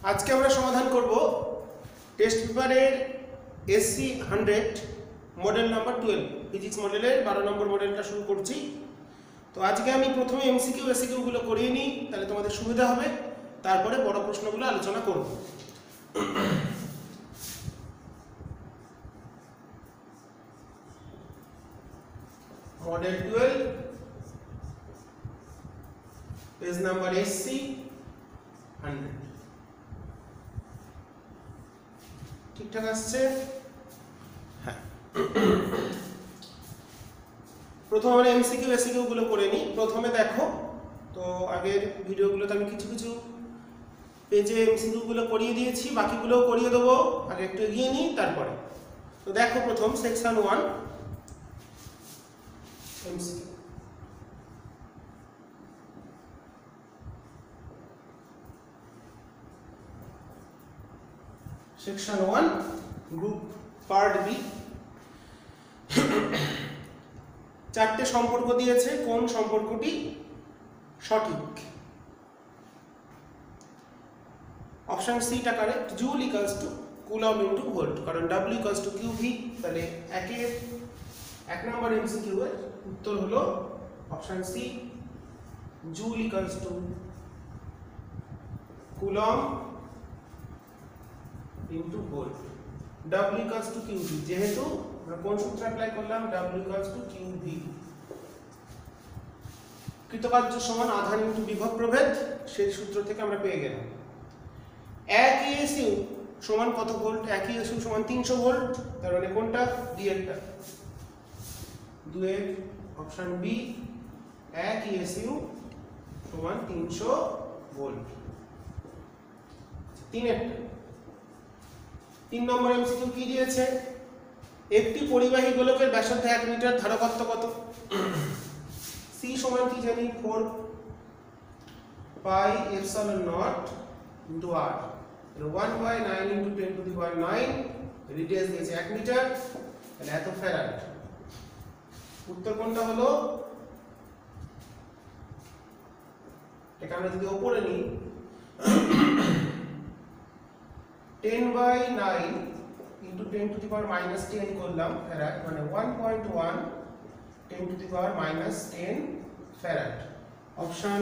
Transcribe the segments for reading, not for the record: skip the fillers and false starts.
আজকে আমরা সমাধান করব টেস্ট পেপারের এসসি 100 মডেল নাম্বার 12 ফিজিক্স মডেলের 12 নম্বর মডেলটা শুরু করছি। তো আজকে আমি প্রথমে এমসিকিউ এসসিকিউ গুলো করিয়ে নিই, তাহলে তোমাদের সুবিধা হবে। তারপরে বড় প্রশ্নগুলো আলোচনা করব। মডেল 12 পেজ নাম্বার এসসি 100 ঠিকঠাক আসছে? হ্যাঁ, প্রথমে আমরা এমসিকিউ এসসিকিউ গুলো করে নিই। প্রথমে দেখো, তো আগের ভিডিওগুলোতে আমি কিছু কিছু পেজে এমসিকিউ গুলো করিয়ে দিয়েছি, বাকিগুলোও করিয়ে দেবো। আগে একটু এগিয়ে নিই তারপরে। তো দেখো, প্রথম section 1 MCQ. Section 1 group part B. চারটে সম্পর্ক দিয়েছে, কোন সম্পর্কটি সঠিক? অপশন সিটা correct, joule equals to coulomb into volt, কারণ W ইকুয়ালস টু কিউভি। তাহলে এক নম্বর এমসিকিউ এর উত্তর হলো option C, joule equals to coulomb into volt. W equals to QV, যেহেতু আমরা কোন সূত্র অ্যাপ্লাই করলাম? W equals to QV. কৃতকার্য সমান আধান ইনটু বিভব প্রভেদ, সেই সূত্র থেকে আমরা পেয়ে গেলাম। 1 ইএসইউ সমান কত ভোল্ট? 1 ইএসইউ সমান 300 ভোল্ট। তার মানে কোনটা? ডি এরটা। 2 এর অপশন বি, 1 ইএসইউ সমান 300 ভোল্ট। 3 এরটা। 3 নম্বর এমসিকিউ কি দিয়েছে? একটি পরিবাহী গোলকের ব্যাসার্ধ 1 মিটার, ধারকত্ব কত? সি সমান কি জানি? 4 pi epsilon not into R. 1/9 into 10 to the power 9, radius দিয়েছে 1 মিটার, তাহলে এত ফ্যারাড। উত্তর কোনটা হলো? এটা আমরা যদি উপরে নিই, 10/9 ইনটু 10 টু দি পাওয়ার -10 করলাম ফ্যারাড, মানে 1.1 10 to the power -10 farad. Option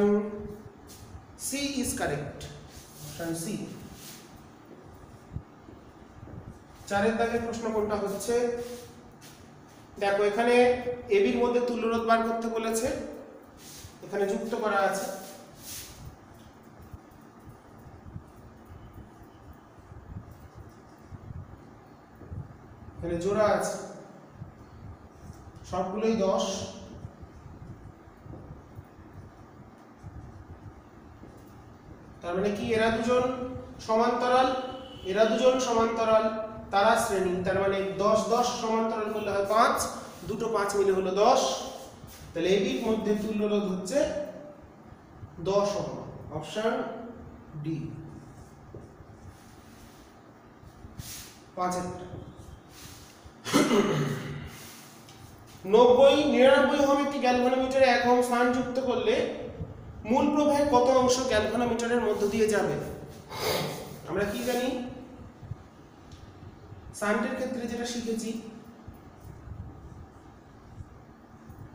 C is correct, option C. 4 এর দাগের প্রশ্ন কোনটা হচ্ছে? দেখো, এখানে এবির মধ্যে তুল্যরোধ বার করতে বলেছে, এখানে যুক্ত করা আছে। এখানে জোড়া আছে, সবগুলোই 10। তার মানে কি? এরা দুজন সমান্তরাল, এরা দুজন সমান্তরাল, তারা শ্রেণী। তার মানে 10 10 সমান্তরাল করলে হয় 5, দুটো 5 মিলে হলো 10। তাহলে এবির মধ্যে তুল্যরোধ হচ্ছে 10 ওহম। Option D, 5 এরটা। 99 ওহম একটি গ্যালভানোমিটারে 1 ওহম ফান যুক্ত করলে মূল প্রবাহের কত অংশ গ্যালভানোমিটারের মধ্য দিয়ে যাবে? আমরা কি জানি? শান্টের ক্ষেত্রে যেটা শিখেছি,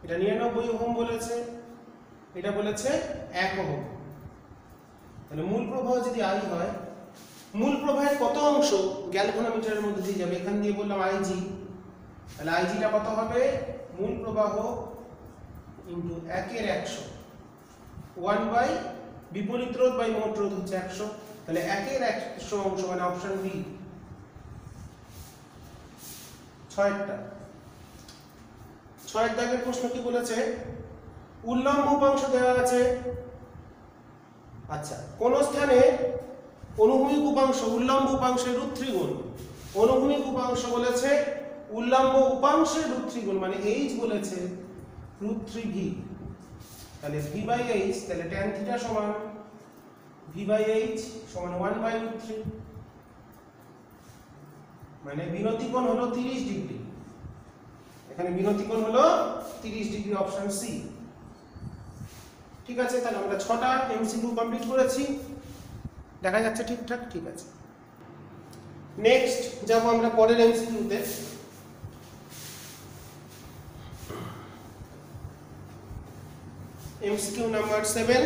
এটা 99 ওহম বলেছে, এটা বলেছে 1 ওহম। তাহলে মূল প্রবাহ যদি I হয়, মূল প্রবাহের কত অংশ গ্যালভানোমিটারের মধ্যে দিয়ে যাবে? এখান দিয়ে বললাম IG, তাহলে IGটা কত হবে? মূল প্রবাহ ইনটু 1 এর 100, 1 বাই বিপরীত রোধ বাই মোট রোধ হচ্ছে 100, তাহলে 1 এর 100 অংশ, মানে অপশন বি। 6 এর দাগের প্রশ্ন কি বলেছে? উল্লম্ব উপাংশ দেওয়া আছে। আচ্ছা, কোন স্থানে অনুভূমিক উপাংশ উল্লম্ব উপাংশের √3 গুণ? অনুভূমিক উপাংশ বলেছে উল্লম্ব উপাংশের √3 গুণ, মানে h বলেছে √3v। তাহলে v বাই h, তাহলে tan থিটা সমান v বাই h সমান 1/√3, মানে বিনতি কোণ হলো 30 ডিগ্রি। এখানে বিনতি কোণ হলো 30 ডিগ্রি, অপশন সি। ঠিক আছে, তাহলে আমরা 6টা এমসিকিউ কমপ্লিট করেছি। দেখা যাচ্ছে ঠিকঠাক? ঠিক আছে। নেক্সট যাব আমরা পরের এমসিকিউতে। এমসিকিউ নাম্বার 7,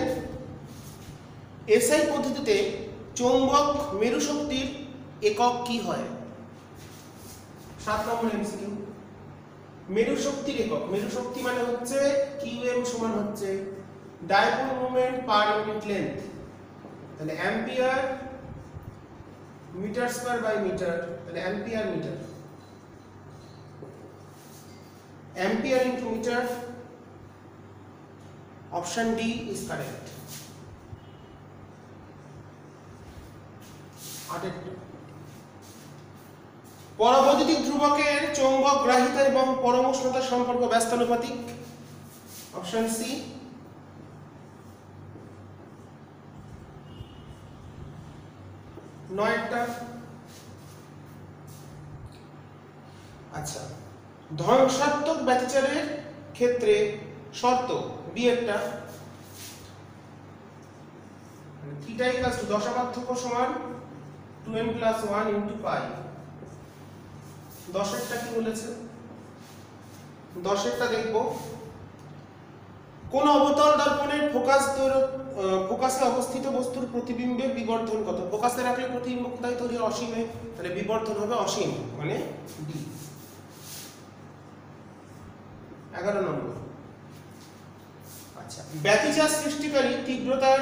এসআই পদ্ধতিতে চৌম্বক মেরু শক্তির একক কি হয়? 7 নম্বর এমসিকিউ। মেরু শক্তির একক, মেরু শক্তি মানে হচ্ছে কিউএম সমান হচ্ছে dipole moment per unit length, তাহলে ampere metre square by metre, তাহলে ampere metre, ampere into metre. Option D is correct. পরবৈদ্যুতিক ধ্রুবকের চৌম্বক গ্রাহিতা এবং পরম উষ্ণতার সম্পর্ক ব্যস্তানুপাতিক। Option C. নয়টা। আচ্ছা, ধ্বংসাত্মক ব্যতিচারের ক্ষেত্রে শর্ত বি একটা, থিটা ইকুয়ালস টু দশা পার্থক্য সমান 2n + 1 * পাই। দশেরটা কি বলেছে? দশেরটা দেখব, কোন অবতল দর্পণের ফোকাসে অবস্থিত বস্তুর প্রতিবিম্বের বিবর্ধন কত? ফোকাসে রাখলে প্রতিবিম্ব কোথায় তৈরি হয়? অসীমে, তাহলে বিবর্ধন হবে অসীম, মানে ডি। 11 নম্বর। আচ্ছা, ব্যতিচার সৃষ্টিকারী তীব্রতার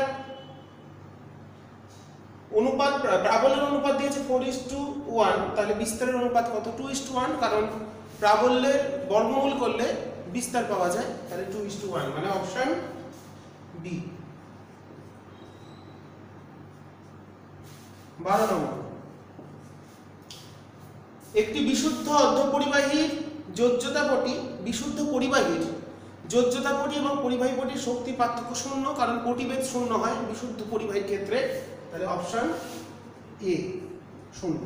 অনুপাত, প্রাবল্যের অনুপাত দিয়েছে 4:1, তাহলে বিস্তারের অনুপাত কত? 2:1, কারণ প্রাবল্যের বর্গমূল করলে বিস্তার পাওয়া যায়, তাহলে 2:1, মানে অপশন বি। 12 নম্বর। একটি বিশুদ্ধ অর্ধপরিবাহীর যোজ্যতাপটি, বিশুদ্ধ পরিবাহীর যোজ্যতাপটি এবং পরিবাহী পটির শক্তি পার্থক্য শূন্য, কারণ পটিবেদ শূন্য হয় বিশুদ্ধ পরিবাহীর ক্ষেত্রে, তাহলে অপশন এ শূন্য।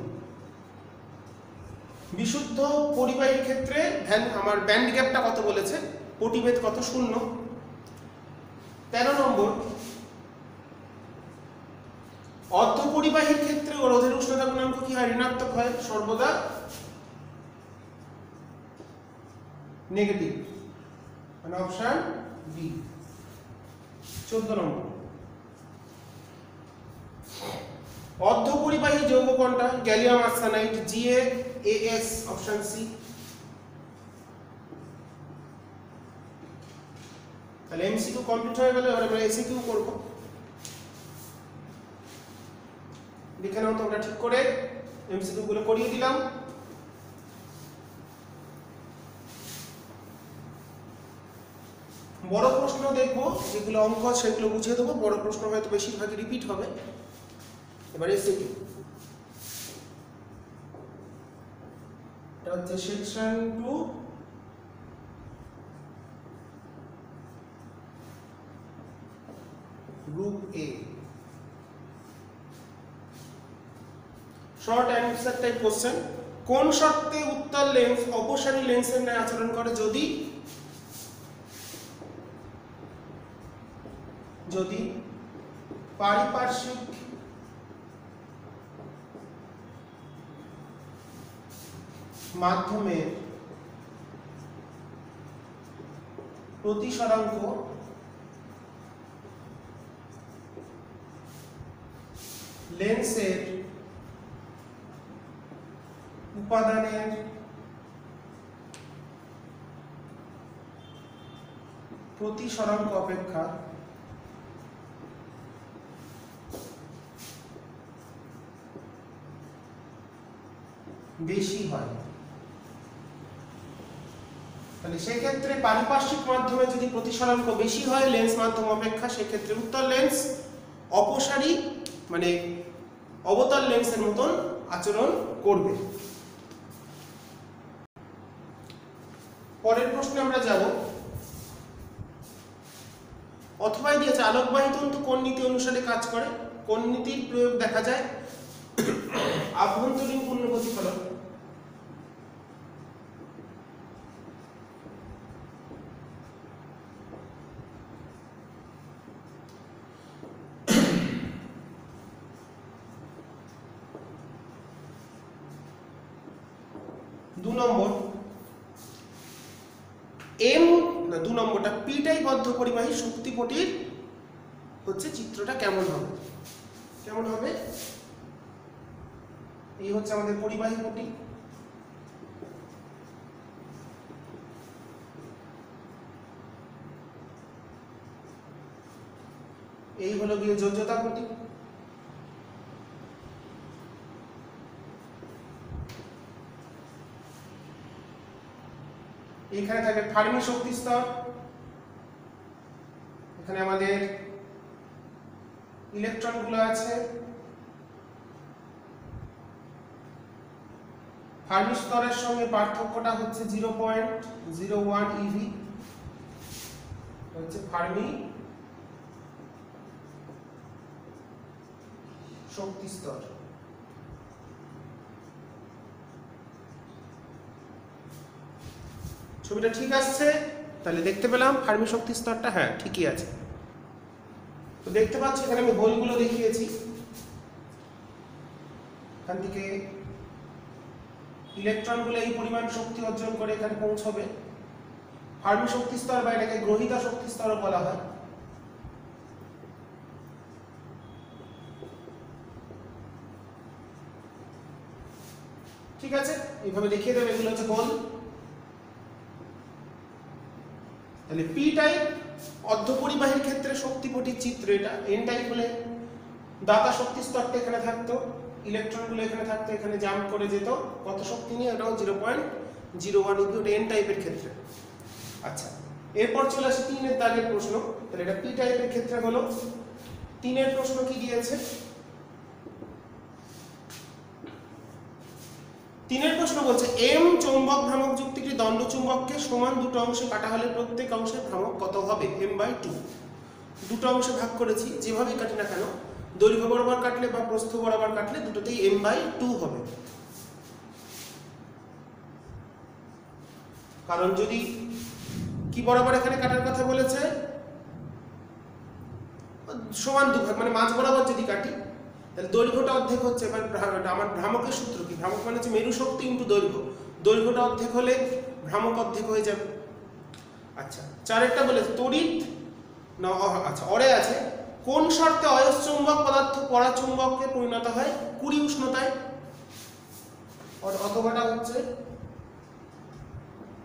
বিশুদ্ধ পরিবাহীর ক্ষেত্রে আমার ব্যান্ড গ্যাপটা কত বলেছে? পটিবেদ কত? শূন্য। 13 নম্বর। অর্ধপরিবাহীর ক্ষেত্রে রোধের উষ্ণতা গুণাঙ্ক কি হয়? ঋণাত্মক হয়, সর্বদা নেগেটিভ, মানে অপশন বি। 14 নম্বর। অর্ধপরিবাহী যৌগ কোনটা? Gallium arsenide, GaAs, option C. তাহলে এমসিকিউ কমপ্লিট হয়ে গেল, এবার আমরা এসিকিউ করব। দেখে নাও তোমরা ঠিক করে, এমসিকিউ গুলো করিয়ে দিলাম। বড় প্রশ্ন দেখবো, যেগুলো অঙ্ক সেগুলো বুঝিয়ে দেবো, বড় প্রশ্ন হয়তো বেশিরভাগই রিপিট হবে। এবার এসিকিউ, এটা হচ্ছে সেকশন 2, গ্রুপ এ। Short answer type question. কোন শর্তে উত্তল লেন্স অপসারী লেন্সের ন্যায় আচরণ করে? যদি পারিপার্শ্বিক মাধ্যমে প্রতিসরাঙ্ক লেন্সের উপাদানের প্রতিসরাঙ্ক অপেক্ষা বেশি হয়, তাহলে সেই ক্ষেত্রে পারিপার্শ্বিক মাধ্যমে যদি প্রতিসরাঙ্ক বেশি হয় লেন্স মাধ্যম অপেক্ষা, সেই ক্ষেত্রে উত্তল লেন্স অপসারী মানে অবতল লেন্সের মতন আচরণ করবে। পরের প্রশ্নে আমরা যাব। অথবাই দিয়েছে আলোকবাহী তন্তু কোন নীতি অনুসারে কাজ করে? কোন নীতির প্রয়োগ দেখা যায়? আভ্যন্তরীণ পূর্ণ প্রতিফলন। 2 নম্বর এম না 2 নম্বরটা পি টাইপ বদ্ধ পরিবাহী শক্তিপটির হচ্ছে চিত্রটা কেমন হবে। কেমন হবে? এই হচ্ছে আমাদের পরিবাহী পটি, এই হলো গিয়ে যোজ্যতা পটি, এখানে থাকে ফার্মি শক্তি স্তর, এখানে আমাদের ইলেকট্রন গুলো আছে, ফার্মি স্তরের সঙ্গে পার্থক্যটা হচ্ছে 0.01 ইভি, হচ্ছে ফার্মি শক্তি স্তর। ছবিটা ঠিক আসছে? তাহলে দেখতে পেলাম ফার্মি শক্তি স্তরটা হ্যাঁ ঠিকই আছে। তো দেখতে পাচ্ছি এখানে আমি হোলগুলো দেখিয়েছি, এখান থেকে ইলেকট্রনগুলো এই পরিমাণ শক্তি অর্জন করে এখানে পৌঁছবে। ফার্মি শক্তি স্তর বা এটাকে গ্রহিতা শক্তি স্তরও বলা হয়। ঠিক আছে, এইভাবে দেখিয়ে দেবে এগুলো হচ্ছে হোল। তাহলে পি টাইপ অর্ধপরিবাহীর ক্ষেত্রে শক্তিপটির চিত্র এটা। এন টাইপ হলে দাতা শক্তি স্তরটা এখানে থাকতো, ইলেকট্রনগুলো এখানে থাকতো, এখানে জাম্প করে যেত, কত শক্তি নিয়ে? এটাও 0.01 ইভি, ওটা এন টাইপের ক্ষেত্রে। আচ্ছা, এরপর চলে আসে 3 এর দাগের প্রশ্ন। তাহলে এটা পি টাইপের ক্ষেত্রে হলো। 3 এর প্রশ্ন কি দিয়েছে? 3 এর প্রশ্ন বলছে এম চৌম্বক ভ্রামক যুক্ত একটি দণ্ড চুম্বককে সমান দুটো অংশে কাটা হলে প্রত্যেক অংশের ভ্রামক কত হবে? m/2। দুটো অংশে ভাগ করেছি, যেভাবেই কাটি না কেন, দৈর্ঘ্য বরাবর কাটলে বা প্রস্থ বরাবর কাটলে দুটোতেই m/2 হবে। কারণ যদি কি বরাবর এখানে কাটার কথা বলেছে, সমান দুভাগ মানে মাঝ বরাবর যদি কাটি তাহলে দৈর্ঘ্যটা অর্ধেক হচ্ছে। এবার আমার ভ্রামকের সূত্র কি? ভ্রামক মানে হচ্ছে মেরু শক্তি ইনটু দৈর্ঘ্য, দৈর্ঘ্যটা অর্ধেক হলে ভ্রামক অর্ধেক হয়ে যাবে। আচ্ছা, 4এরটা বলেছে তড়িৎ না, আচ্ছা অরে আছে কোন শর্তে অয়স্চুম্বক পদার্থ পরাচুম্বকে পরিণত হয় 20 উষ্ণতায়? অথবাটা হচ্ছে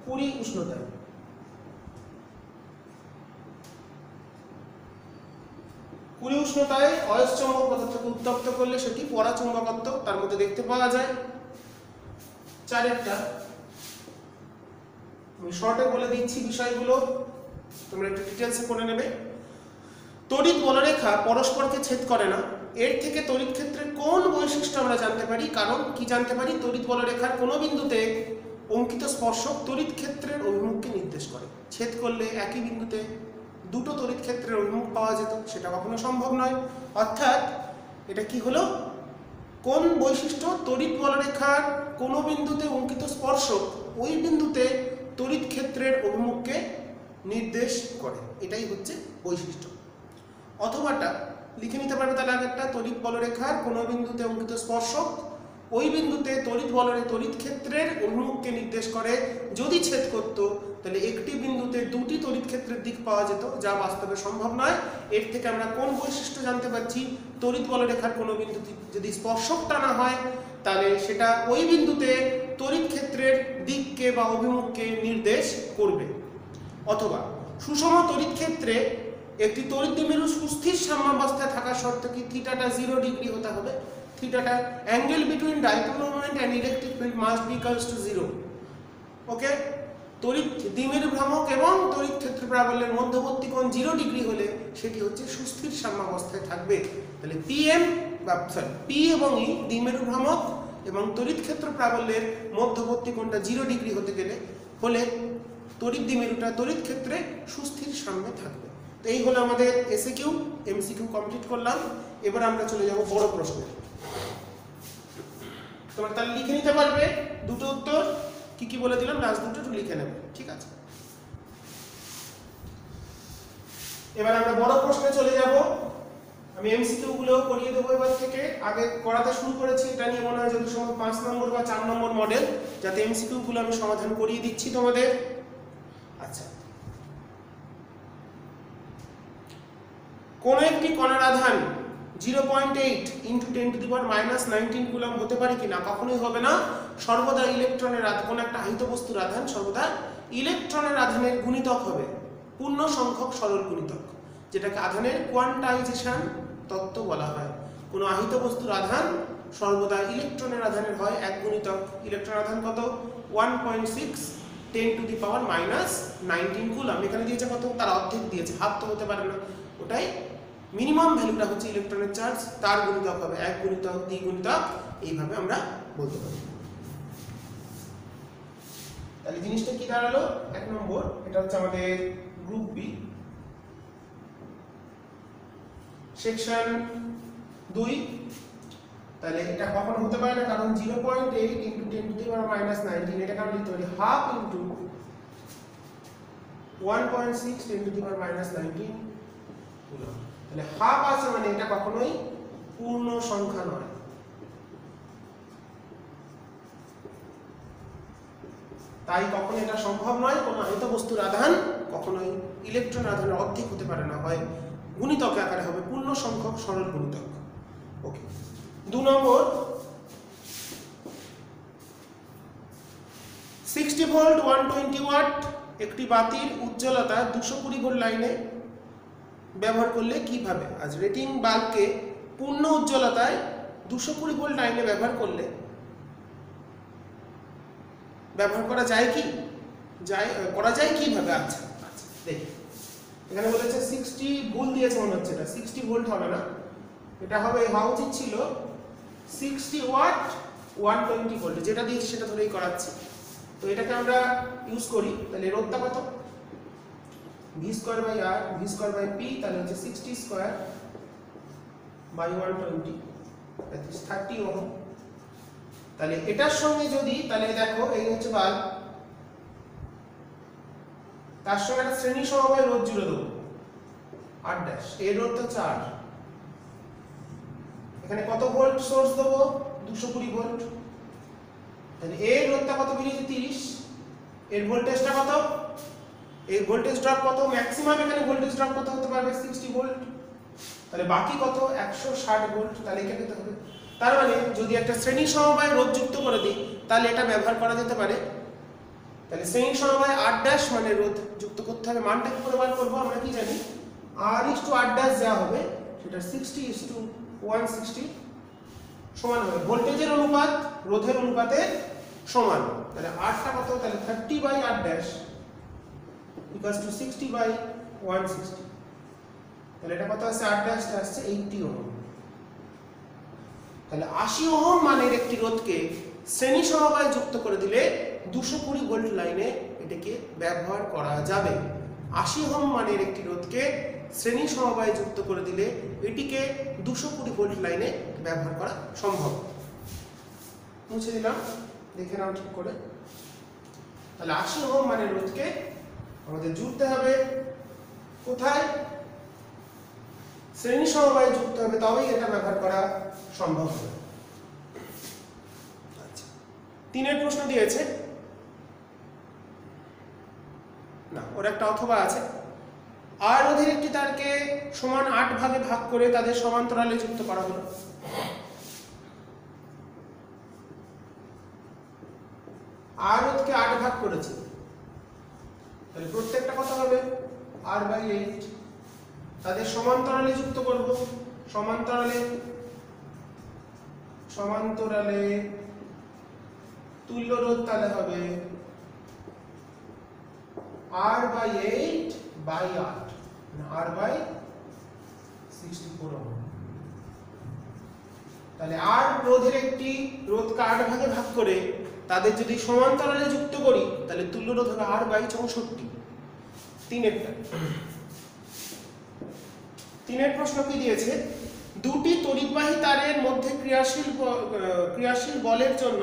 20 উষ্ণতায়। কুড়ি উষ্ণতায় অয়স্চুম্বক পদার্থকে উত্তপ্ত করলে সেটি পরাচুম্বকত্ব তার মধ্যে দেখতে পাওয়া যায়। 4এরটা আমি শর্টে বলে দিচ্ছি বিষয়গুলো, তোমরা একটু ডিটেলসে করে নেবে। তড়িৎ বলরেখা পরস্পরকে ছেদ করে না, এর থেকে তড়িৎ ক্ষেত্রের কোন বৈশিষ্ট্য আমরা জানতে পারি? কারণ কি জানতে পারি? তড়িৎ বলরেখার কোনো বিন্দুতে অঙ্কিত স্পর্শক তড়িৎ ক্ষেত্রের অভিমুখকে নির্দেশ করে। ছেদ করলে একই বিন্দুতে দুটো তড়িৎ ক্ষেত্রের অভিমুখ পাওয়া যেত, সেটা কখনো সম্ভব নয়। অর্থাৎ এটা কি হলো? কোন বৈশিষ্ট্য? তড়িৎ বলরেখার কোনো বিন্দুতে অঙ্কিত স্পর্শক ওই বিন্দুতে তড়িৎ ক্ষেত্রের অভিমুখকে নির্দেশ করে, এটাই হচ্ছে বৈশিষ্ট্য। অথবাটা লিখে নিতে পারবে তাহলে আগেরটা, তড়িৎ বলরেখার কোনো বিন্দুতে অঙ্কিত স্পর্শক ওই বিন্দুতে তড়িৎ ক্ষেত্রের অভিমুখকে নির্দেশ করে। যদি ছেদ করত তাহলে একটি বিন্দুতে দুটি তড়িৎ ক্ষেত্রের দিক পাওয়া যেত, যা বাস্তবে সম্ভব নয়। এর থেকে আমরা কোন বৈশিষ্ট্য জানতে পারছি? তড়িৎ বলরেখার কোনো বিন্দুতে যদি স্পর্শক টানা হয় তাহলে সেটা ওই বিন্দুতে তড়িৎ ক্ষেত্রের দিককে বা অভিমুখকে নির্দেশ করবে। অথবা সুষম তড়িৎ ক্ষেত্রে একটি তড়িৎ দ্বিমেরু সুস্থির সাম্যাবস্থায় থাকা শর্তে কি থিটাটা 0 ডিগ্রি হতে হবে? থিটাটা angle between dipole moment and electric field must be equals to 0। Okay, তড়িৎ দ্বিমেরু ভ্রামক এবং তড়িৎ ক্ষেত্র প্রাবল্যের মধ্যবর্তী কোণ 0 ডিগ্রি হলে সেটি হচ্ছে সুস্থির সাম্যাবস্থায় থাকবে। তাহলে পি এবং ই দ্বিমেরু ভ্রামক এবং তড়িৎ ক্ষেত্র প্রাবল্যের মধ্যবর্তী কোণটা 0 ডিগ্রি হতে গেলে তড়িৎ দ্বিমেরুটা তড়িৎ ক্ষেত্রে সুস্থির সাম্যে থাকবে। তো এই হলো আমাদের এসএকিউ এমসিকিউ কমপ্লিট করলাম। এবার আমরা চলে যাব বড় প্রশ্নে। তোমরা তাহলে লিখে নিতে পারবে দুটো উত্তর কি কি বলে দিলাম, লাস্ট দুটো একটু লিখে নেবে, ঠিক আছে? এবার আমরা বড় প্রশ্নে চলে যাব। আমি এমসিকিউ গুলো করিয়ে দেবো এবার থেকে। আগে করাতে শুরু করেছি, এটা নিয়ে মনে হয় যদি সময় 5 নম্বর বা 4 নম্বর মডেল, যাতে এমসিকিউ গুলো আমি সমাধান করিয়ে দিচ্ছি তোমাদের। আচ্ছা, কোন একটি কণার আধান 0.8 × 10⁻⁻19 কুলম্ব হতে পারে কিনা? কখনোই হবে না। সর্বদা ইলেকট্রনের আধান, কোন একটা আহিত বস্তুর আধান সর্বদা ইলেকট্রনের আধানের গুণিতক হবে, পূর্ণ সংখ্যক সরল গুণিতক, যেটাকে আধানের কোয়ান্টাইজেশন তত্ত্ব বলা হয়। কোন আহিত বস্তুর আধান সর্বদা ইলেকট্রনের আধানের হয় এক গুণিতক। ইলেকট্রনের আধান কত? 1.6 10⁻⁻19 কুলম্ব। এখানে দিয়েছে কত? তার অর্ধেক দিয়েছে, হাফ তো হতে পারে না। ওটাই মিনিমাম ভ্যালুটা হচ্ছে ইলেকট্রনের চার্জ, তার গুণিতক হবে এক গুণিতক, দ্বি গুণিতক, এইভাবে আমরা বলতে পারি। তাহলে জিনিসটা কি দাঁড়ালো? 1 নম্বর, এটা হচ্ছে আমাদের গ্রুপ বি, সেকশন 2। তাহলে এটা কখনো হতে পারে না, কারণ 0.8 × 10⁻⁻19, এটাকে আমরা লিখতে পারি হাফ × 1.6 10⁻⁻19 কুলম্ব। তাহলে হাফ আছে মানে এটা কখনোই পূর্ণ সংখ্যা নয়। তাই কখনো এটা সম্ভব নয়, কোন আহিত বস্তুর আধান কখনোই ইলেকট্রন আধানের অর্ধেক হতে পারে না, হয় গুণিতক আকারে হবে, পূর্ণ সংখ্যক সরল গুণিতক। ওকে। 2 নম্বর, 60 ভোল্ট 120 ওয়াট একটি বাতির উজ্জ্বলতা 220 ভোল্ট লাইনে ব্যবহার করলে কিভাবে? আজ রেটিং বাল্বকে পূর্ণ উজ্জ্বলতায় 220 ভোল্ট লাইনে ব্যবহার করলে ব্যবহার করা যায় কি? করা যায় কিভাবে? আচ্ছা আচ্ছা, দেখি এখানে বলেছে 60, ভুল দিয়েছে মনে হচ্ছে, এটা 60 ভোল্ট হবে না, এটা হবে, হওয়া উচিত ছিল 60 ওয়াট 120 ভোল্ট, যেটা দিয়েছি সেটা ধরেই করাচ্ছি। তো এটাকে আমরা ইউজ করি, তাহলে রোধটা কত? v²/r v²/p, তাহলে হচ্ছে 60² / 120, that is 30 ওহম। তাহলে এটার সঙ্গে যদি, তাহলে দেখো এই হচ্ছে বাল্ব, তার সঙ্গে একটা শ্রেণী সমবায় রোধ জুড়ে দেবো R', এর রোধ হচ্ছে R। এখানে কত ভোল্ট সোর্স দেবো? 220 ভোল্ট। তাহলে এর রোধটা কত বেরিয়েছে? 30। এর ভোল্টেজটা কত? এই ভোল্টেজ ড্রপ কত? ম্যাক্সিমাম এখানে ভোল্টেজ ড্রপ কত হতে পারবে? 60 ভোল্ট। তাহলে বাকি কত? 160 ভোল্ট। তাহলে এটা পেতে হবে। তার মানে যদি একটা শ্রেণী সমবায় রোধ যুক্ত করে দিই, তাহলে এটা ব্যবহার করা যেতে পারে। তাহলে শ্রেণী সমবায় R' মানে রোধ যুক্ত করতে হবে। মানটা কি করে বার করবো? আমরা কি জানি, R/R' যা হবে সেটা 60:160 সমান হবে ভোল্টেজের অনুপাত রোধের অনুপাতে সমান। তাহলে Rটা কত? তাহলে 30/R' equals to 60/160। তাহলে এটা কত আছে? R' আসছে 80 ওহম। তাহলে 80 ওহম মানের একটি রোধকে শ্রেণী সমবায় যুক্ত করে দিলে 220 ভোল্ট লাইনে এটাকে ব্যবহার করা যাবে। 80 ওহম মানের একটি রোধকে শ্রেণী সমবায় যুক্ত করে দিলে এটিকে 220 ভোল্ট লাইনে ব্যবহার করা সম্ভব। মুছে দিলাম, দেখে নাও ঠিক করে। তাহলে 80 ওহম মানের রোধকে আমাদের জুড়তে হবে কোথায়? শ্রেণী সমবায়ে যুক্ত হবে, তবেই এটা ব্যবহার করা সম্ভব হবে। আচ্ছা, 3 প্রশ্ন দিয়েছে না, ওর একটা অথবা আছে। আর রোধের একটি তারকে সমান 8 ভাগে ভাগ করে তাদের সমান্তরালে যুক্ত করা হলো। আর রোধকে 8 ভাগ করেছে, তাহলে প্রত্যেকটা কত হবে? R/8। তাদের সমান্তরালে যুক্ত করব। সমান্তরালে তুল্য রোধ তাহলে হবে R/8/8, R/64 ওহম। তাহলে আর রোধের একটি রোধকে 8 ভাগে ভাগ করে তাদের যদি সমান্তরালে যুক্ত করি, তাহলে তুল্য রোধ হবে R/64। 3 প্রশ্ন কি দিয়েছে? দুটি তড়িৎবাহী তারের মধ্যে ক্রিয়াশীল বলের জন্য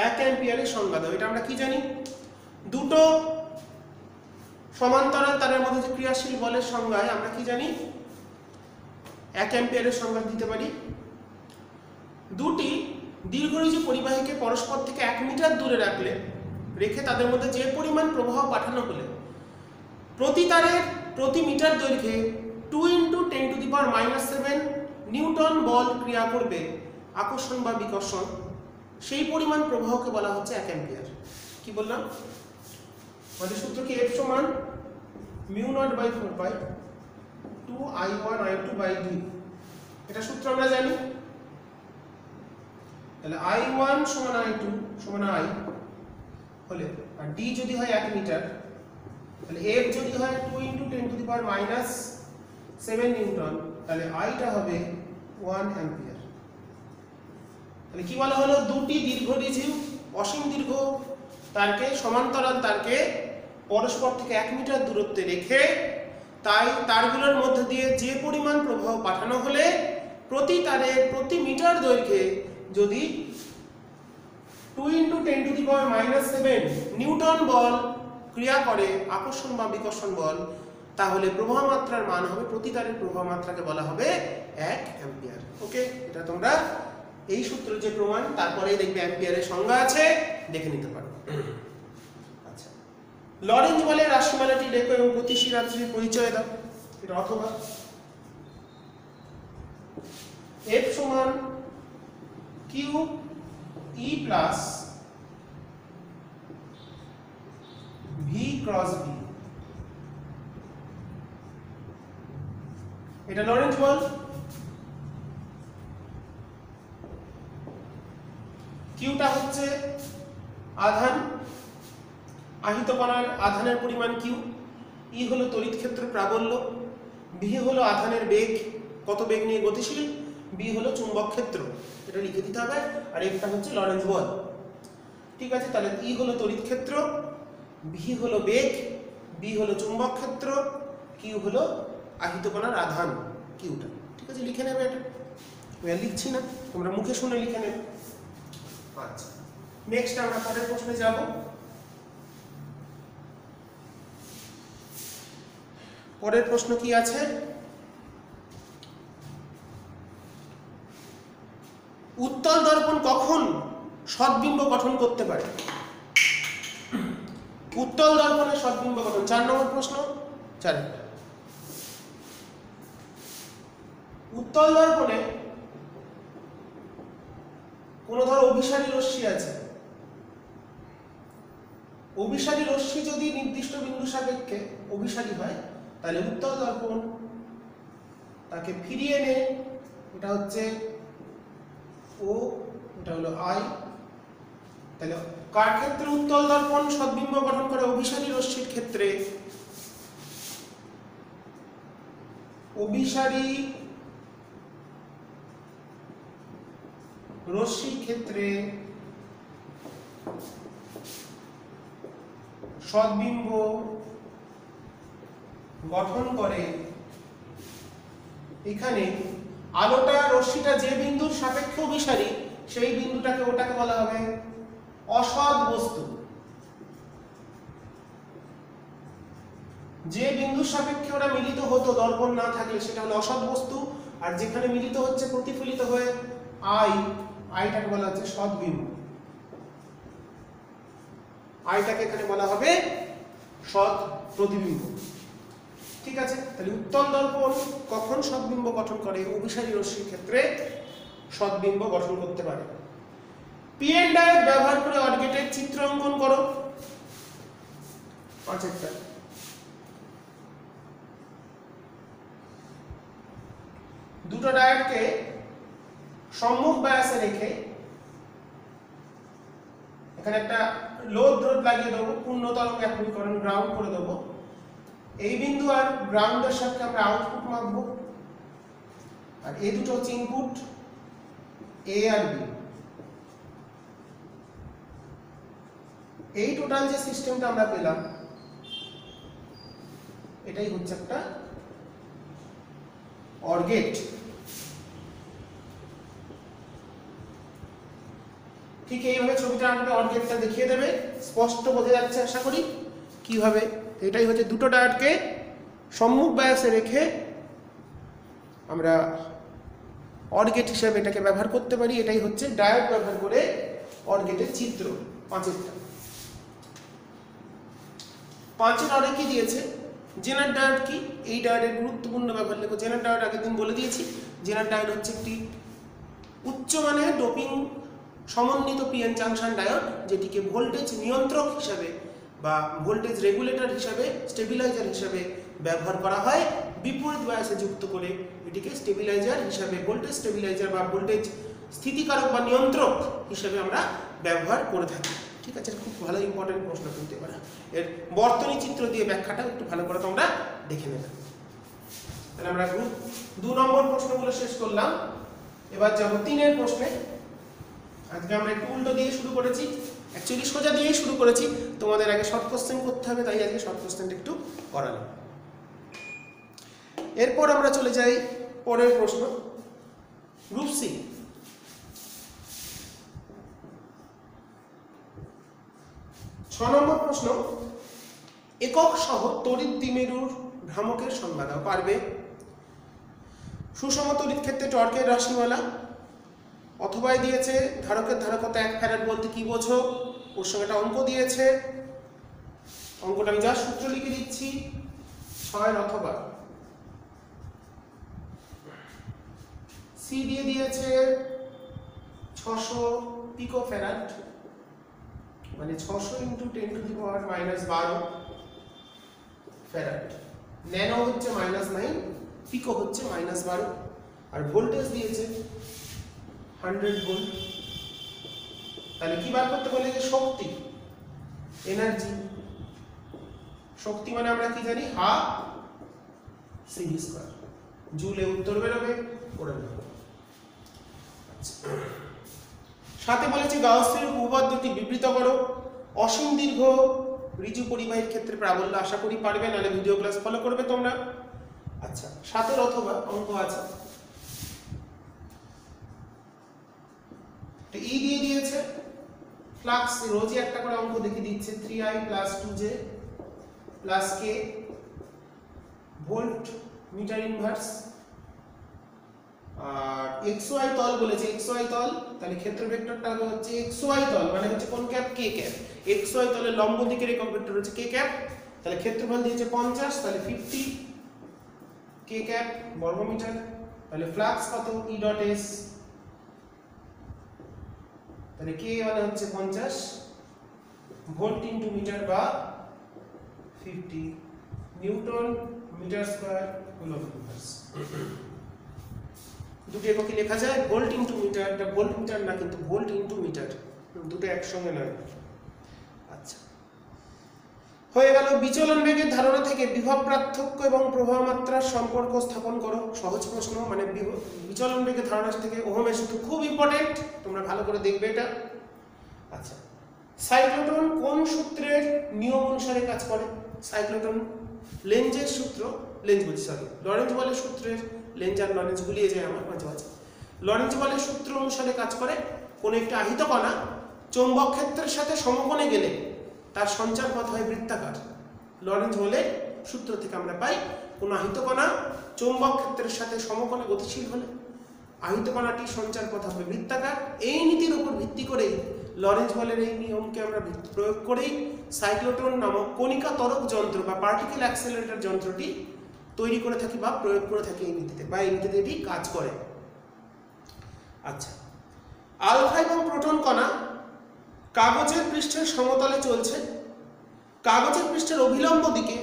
1 অ্যাম্পিয়ারের সংজ্ঞা দাও। এটা আমরা কি জানি? দুটো সমান্তরাল তারের মধ্যে যে ক্রিয়াশীল বলের সংজ্ঞায় আমরা কি জানি? 1 অ্যাম্পিয়ারের সংজ্ঞা দিতে পারি। দুটি দীর্ঘরুচি পরিবাহীকে পরস্পর থেকে 1 মিটার দূরে রেখে তাদের মধ্যে যে পরিমাণ প্রবাহ পাঠানো হলে প্রতি তারের প্রতি মিটার দৈর্ঘ্যে 2 × 10⁻⁷ নিউটন বল ক্রিয়া করবে, আকর্ষণ বা বিকর্ষণ, সেই পরিমাণ প্রবাহকে বলা হচ্ছে 1 অ্যাম্পিয়ার। কি বললাম? আমাদের সূত্র কি? F সমান μ0/4 2I1I2/d। এটা সূত্র আমরা জানি। তাহলে I1 সমান I2 সমান I হলে, আর d যদি হয় 1 মিটার, তাহলে F যদি হয় 2 × 10⁻⁷ নিউটন, তাহলে I টা হবে 1 অ্যাম্পিয়ার। তাহলে কি বলা হলো? দুটি দীর্ঘরুচি অসীম দীর্ঘ তারকে, সমান্তরাল তারকে পরস্পর থেকে 1 মিটার দূরত্বে রেখে তাই তারগুলোর মধ্যে দিয়ে যে পরিমাণ প্রবাহ পাঠানো হলে প্রতি তারের প্রতি মিটার দৈর্ঘ্যে যদি 2 × 10⁻⁷ নিউটন বল ক্রিয়া করে, আকর্ষণ বা বিকর্ষণ বল, তাহলে প্রবাহ মাত্রার মান হবে, প্রতি তারের প্রবাহ মাত্রাকে বলা হবে 1 অ্যাম্পিয়ার। ওকে, এটা তোমরা এই সূত্র যে প্রমাণ, তারপরেই দেখবে অ্যাম্পিয়ারের সংজ্ঞা আছে, দেখে নিতে পারো। আচ্ছা, লরেঞ্জ বলের রাশিমালাটি লেখো এবং গতিশীল রাশির পরিচয় দাও। এটা অথবা F সমান QE plus V cross B। এটা লরেঞ্জ বল। কিউটা হচ্ছে আধান, আহিত কণার আধানের পরিমাণ কিউ, ই হলো তড়িৎ ক্ষেত্র প্রাবল্য, ভি হলো আধানের বেগ, কত বেগ নিয়ে গতিশীল, বি হলো চুম্বক ক্ষেত্র। এটা লিখে দিতে হবে। আর একটা হচ্ছে লরেঞ্জ বল। ঠিক আছে, তাহলে ই হলো তড়িৎ ক্ষেত্র, ভি হলো বেগ, বি হলো চুম্বক ক্ষেত্র, কিউ হলো আহিত কণার আধান, কিউটা। ঠিক আছে, লিখে নেবে। এটা আমি লিখছি না, তোমরা মুখে শুনে লিখে নেবে। আচ্ছা, নেক্সট আমরা পরের প্রশ্নে যাব। পরের প্রশ্ন কি আছে? উত্তল দর্পণ কখন সদ্বিম্ব গঠন করতে পারে? উত্তল দর্পণের সদ্বিম্ব গঠন 4 নম্বর প্রশ্ন। 4 উত্তল দর্পণে কোন ধর অভিসারী রশ্মি আছে, অভিসারী রশ্মি যদি নির্দিষ্ট বিন্দু সাপেক্ষে অভিসারী হয়, তাহলে উত্তল দর্পণ তাকে ফিরিয়ে এনে, এটা হচ্ছে ও, এটা হলো আই। তাহলে কার ক্ষেত্রে উত্তল দর্পণ সদ্বিম্ব গঠন করে? অভিসারী রশ্মির ক্ষেত্রে। অভিসারী রশ্মির ক্ষেত্রে সদ্বিম্ব গঠন করে। এখানে আলোটা, রশ্মিটা যে বিন্দুর সাপেক্ষে অভিসারী, সেই বিন্দুটাকে, ওটাকে বলা হবে অসৎ বস্তু। যে বিন্দুর সাপেক্ষে ওরা মিলিত হতো দর্পণ না থাকলে, সেটা হলো অসৎ বস্তু। আর যেখানে মিলিত হচ্ছে প্রতিফলিত হয়ে আইটাকে বলা হচ্ছে সদ্বিম্ব। আইটাকে এখানে বলা হবে সৎ প্রতিবিম্ব। ঠিক আছে, তাহলে উত্তল দর্পণ কখন সদ্বিম্ব গঠন করে? অভিসারী রশ্মির ক্ষেত্রে সদ্বিম্ব গঠন করতে পারে। পিএন ডায়োড ব্যবহার করে অড গেটের চিত্র অঙ্কন করো। 5টা দুটো ডায়োডকে সম্মুখ বায়াসে রেখে এখানে একটা লোড রোধ লাগিয়ে দেবো, পূর্ণ তরঙ্গ একীকরণ গ্রাউন্ড করে দেবো। এই বিন্দু আর গ্রাউন্ডের সাথে আমরা আউটপুট মাপবো, আর এই দুটো হচ্ছে ইনপুট, এ আর বি। এই টোটাল যে সিস্টেমটা আমরা পেলাম, এটাই হচ্ছে একটা অর গেট। ঠিক এইভাবে ছবিটা আঁকলে অর গেটটা দেখিয়ে দেবে, স্পষ্ট বোঝা যাচ্ছে আশা করি কিভাবে। এটাই হচ্ছে দুটো ডায়োডকে সম্মুখ বায়াসে রেখে আমরা অর গেট হিসাবে এটাকে ব্যবহার করতে পারি। এটাই হচ্ছে ডায়োড ব্যবহার করে অর গেটের চিত্র 5-এরটা। 5-এর অরে কি দিয়েছে? জেনার ডায়োড কি? এই ডায়োডের গুরুত্বপূর্ণ ব্যবহার লেখো। জেনার ডায়োড আগের দিন বলে দিয়েছি। জেনার ডায়োড হচ্ছে একটি উচ্চমানের ডোপিং সমন্বিত পিএন জাংশন ডায়োড, যেটিকে ভোল্টেজ নিয়ন্ত্রক হিসাবে বা ভোল্টেজ রেগুলেটর হিসাবে, স্টেবিলাইজার হিসাবে ব্যবহার করা হয়। বিপরীত বায়াসে যুক্ত করে এটিকে স্টেবিলাইজার হিসাবে, ভোল্টেজ স্টেবিলাইজার বা ভোল্টেজ স্থিতিকারক বা নিয়ন্ত্রক হিসাবে আমরা ব্যবহার করে থাকি। ঠিক আছে, খুব ভালো ইম্পর্টেন্ট প্রশ্ন তুলতে পারে। এর বর্তনী চিত্র দিয়ে ব্যাখ্যাটা একটু ভালো করে তোমরা দেখে নেবে। তাহলে আমরা গ্রুপ 2 নম্বর প্রশ্নগুলো শেষ করলাম। এবার যাবো 3-এর প্রশ্নে। আজকে আমরা একটু উল্টো দিয়ে শুরু করেছি, অ্যাকচুয়ালি সোজা দিয়েই শুরু করেছি। তোমাদের আগে শর্ট কোশ্চেন করতে হবে, তাই আজকে শর্ট কোশ্চেনটা একটু করালাম। এরপর আমরা চলে যাই পরের প্রশ্ন, গ্রুপ সি। ছ নম্বর প্রশ্ন, একক সহ তড়িৎ দ্বিমেরুর ভ্রামকের সংজ্ঞা দাও। পারবে? সুষম তড়িৎ ক্ষেত্রে টর্কের রাশিমালা, অথবা দিয়েছে ধারকের ধারকতা 1 ফ্যারাড বলতে কি বোঝো, ওর সঙ্গে একটা অঙ্ক দিয়েছে। অঙ্কটা আমি যা সূত্র লিখে দিচ্ছি, 6 অথবা সি দিয়ে দিয়েছে 600 পিকো ফ্যারাড, মানে 600 × 10⁻⁻12 ফ্যারাড। ন্যানো হচ্ছে -9, পিকো হচ্ছে -12, আর ভোল্টেজ দিয়েছে 100 ভোল্ট। তাহলে কি বার করতে বলে? যে শক্তি, এনার্জি। শক্তি মানে আমরা কি জানি? ½ CV²। জুলে উত্তর বেরোবে, করে নেব। সাথে বলেছে গাউসের উপপাদ্যটি বিবৃত করো। অসীম দীর্ঘ ঋজু পরিবাহীর ক্ষেত্রে প্রাবল্য। আশা করি পারবে, নাহলে ভিডিও ক্লাস ফলো করবে তোমরা। আচ্ছা, 7-এর অথবা অঙ্ক আছে, ই দিয়ে দিয়েছে ফ্লাক্স, রোজই একটা করে অঙ্ক দেখিয়ে দিচ্ছে। 3I + 2J + K volt metre inverse. আর XY তল বলেছে, XY তল, তাহলে ক্ষেত্র ভেক্টরটা হবে হচ্ছে XY তল, মানে হচ্ছে কোন ক্যাপ? K cap. XY তলের লম্ব দিকের একক ভেক্টর হচ্ছে K ক্যাপ। তাহলে ক্ষেত্রফল দিয়েছে 50, তাহলে 50 K ক্যাপ বর্গ মিটার। তাহলে ফ্লাক্স কত? E.S, তাহলে K মানে হচ্ছে 50 ভোল্ট ইনটু মিটার বা 50 newton metre square coulomb inverse. দুটো এককে লেখা যায়, ভোল্ট ইনটু মিটার। এটা ভোল্ট মিটার না, কিন্তু ভোল্ট ইনটু মিটার, দুটো একসঙ্গে নয়। আচ্ছা, হয়ে গেল। বিচলন বেগের ধারণা থেকে বিভব পার্থক্য এবং প্রবাহ মাত্রার সম্পর্ক স্থাপন করো। সহজ প্রশ্ন, মানে বিচলন বেগের ধারণা থেকে ওহমের সূত্র খুব ইম্পর্টেন্ট, তোমরা ভালো করে দেখবে এটা। আচ্ছা, সাইক্লোটন কোন সূত্রের নিয়ম অনুসারে কাজ করে? সাইক্লোটন লেঞ্জের সূত্র, লরেঞ্জ বলের সূত্রের, লেঞ্জ আর লরেঞ্জ গুলিয়ে যায় আমার মাঝে মাঝে। লরেঞ্জ বলের সূত্র অনুসারে কাজ করে। কোন একটা আহিত কণা চৌম্বক ক্ষেত্রের সাথে সমকোণে গেলে তার সঞ্চার পথ হয় বৃত্তাকার। লরেঞ্জ বলের সূত্র থেকে আমরা পাই, কোন আহিত কণা চৌম্বক ক্ষেত্রের সাথে সমকোণে গতিশীল হলে আহিত কণাটির সঞ্চার পথ হবে বৃত্তাকার। এই নীতির উপর ভিত্তি করেই, লরেঞ্জ বলের এই নিয়মকে আমরা প্রয়োগ করেই সাইক্লোটন নামক কণিকা ত্বরক যন্ত্র বা পার্টিকেল অ্যাক্সেলারেটর যন্ত্রটি তৈরি করে থাকি বা প্রয়োগ করে থাকি এই নীতিতে, বা এই নীতিতে এটি কাজ করে। আচ্ছা, আলফা এবং প্রোটন কণা কাগজের পৃষ্ঠের সমতলে চলছে। কাগজের পৃষ্ঠের অভিলম্ব দিকে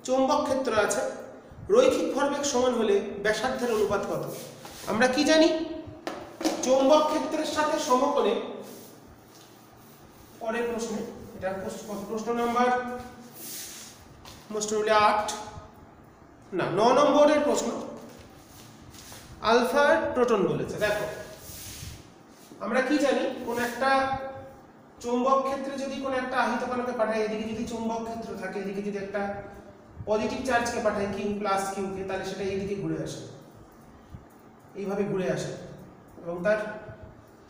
চৌম্বক ক্ষেত্র আছে। রৈখিক ভরবেগ সমান হলে ব্যাসার্ধের অনুপাত কত? আমরা কি জানি? চৌম্বক ক্ষেত্রের সাথে সমকোণে, পরের প্রশ্নে, এটা প্রশ্ন নাম্বার মোস্ট প্রবাবলি 8 না 9 নম্বরের প্রশ্ন। আলফা প্রোটন বলেছে। দেখো, আমরা কি জানি? কোন একটা চৌম্বক ক্ষেত্রে যদি কোন একটা আহিত কণাকে পাঠাই, এদিকে যদি চৌম্বক ক্ষেত্র থাকে, এদিকে যদি একটা পজিটিভ চার্জকে পাঠাই Q + Q কে, তাহলে সেটা এইদিকে ঘুরে আসে, এইভাবে ঘুরে আসে, এবং তার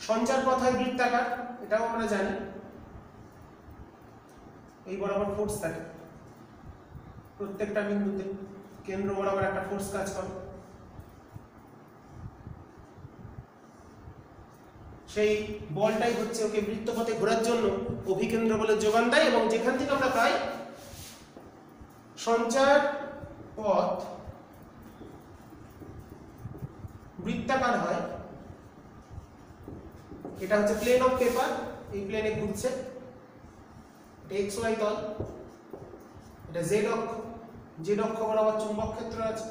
সঞ্চার পথ হয় বৃত্তাকার। এটাও আমরা জানি। এই বরাবর ফোর্স থাকে প্রত্যেকটা বিন্দুতে, কেন্দ্র বরাবর একটা ফোর্স কাজ করে। সেই বলটাই হচ্ছে ওকে বৃত্তপথে ঘোরার জন্য অভিকেন্দ্র বলে যোগান দেয়, এবং যেখান থেকে আমরা পাই সঞ্চার পথ বৃত্তাকার হয়। এটা হচ্ছে প্লেন অফ পেপার, এই প্লেনে ঘুরছে, এটা এক্স ওয়াই তল, এটা জেড অক্ষ, জেড অক্ষ বরাবর চুম্বক ক্ষেত্র আছে,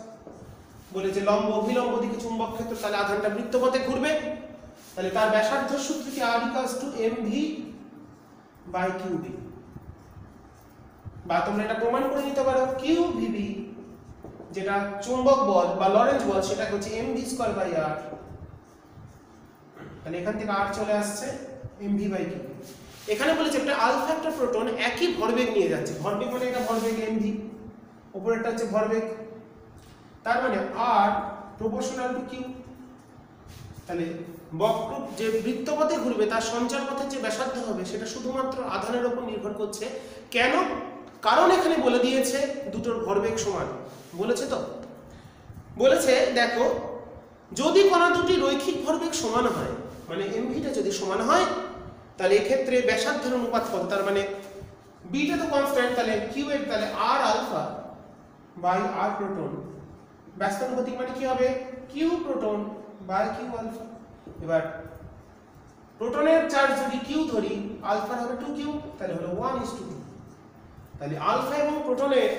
বলে যে লম্ব অভিলম্ব দিকে চুম্বক ক্ষেত্র, তাহলে আধানটা বৃত্তপথে ঘুরবে, তাহলে তার ব্যাসার্ধ সূত্র কি r = mv/qb, বা তোমরা এটা প্রমাণ করে নিতে পারো qvb যেটা চুম্বক বল বা লরেন্জ বল সেটা হচ্ছে mv²/r, তাহলে এখান থেকে r চলে আসছে mv/q। এখানে বলেছে একটা আলফা একটা প্রোটন একই ভরবেগ নিয়ে যাচ্ছে, ভরবেগ মানে এটা ভরবেগ mv, উপরেরটা হচ্ছে ভরবেগ, তার মানে r প্রপোর্শনাল টু q। তাহলে বক্র যে বৃত্তপথে ঘুরবে তার সঞ্চার পথের যে ব্যাসার্ধ হবে সেটা শুধুমাত্র আধানের উপর নির্ভর করছে। কেন? কারণ এখানে বলে দিয়েছে দুটোর ভরবেগ সমান, বলেছে তো, বলেছে দেখো যদি কণা দুটি রৈখিক ভরবেগ সমান হয়, মানে mvটা যদি সমান হয়, তাহলে এক্ষেত্রে ব্যাসার্ধের অনুপাত কত, তার মানে বিটা তো কনস্ট্যান্ট, তাহলে কিউ এর তাহলে r alpha by r proton, ব্যস্তানুপাতিক মানে কি হবে Q proton by Q alpha. এবার প্রোটনের চার্জ যদি কিউ ধরি, আলফার হবে 2q, তাহলে হলো 1:2। তাহলে আলফা এবং প্রোটনের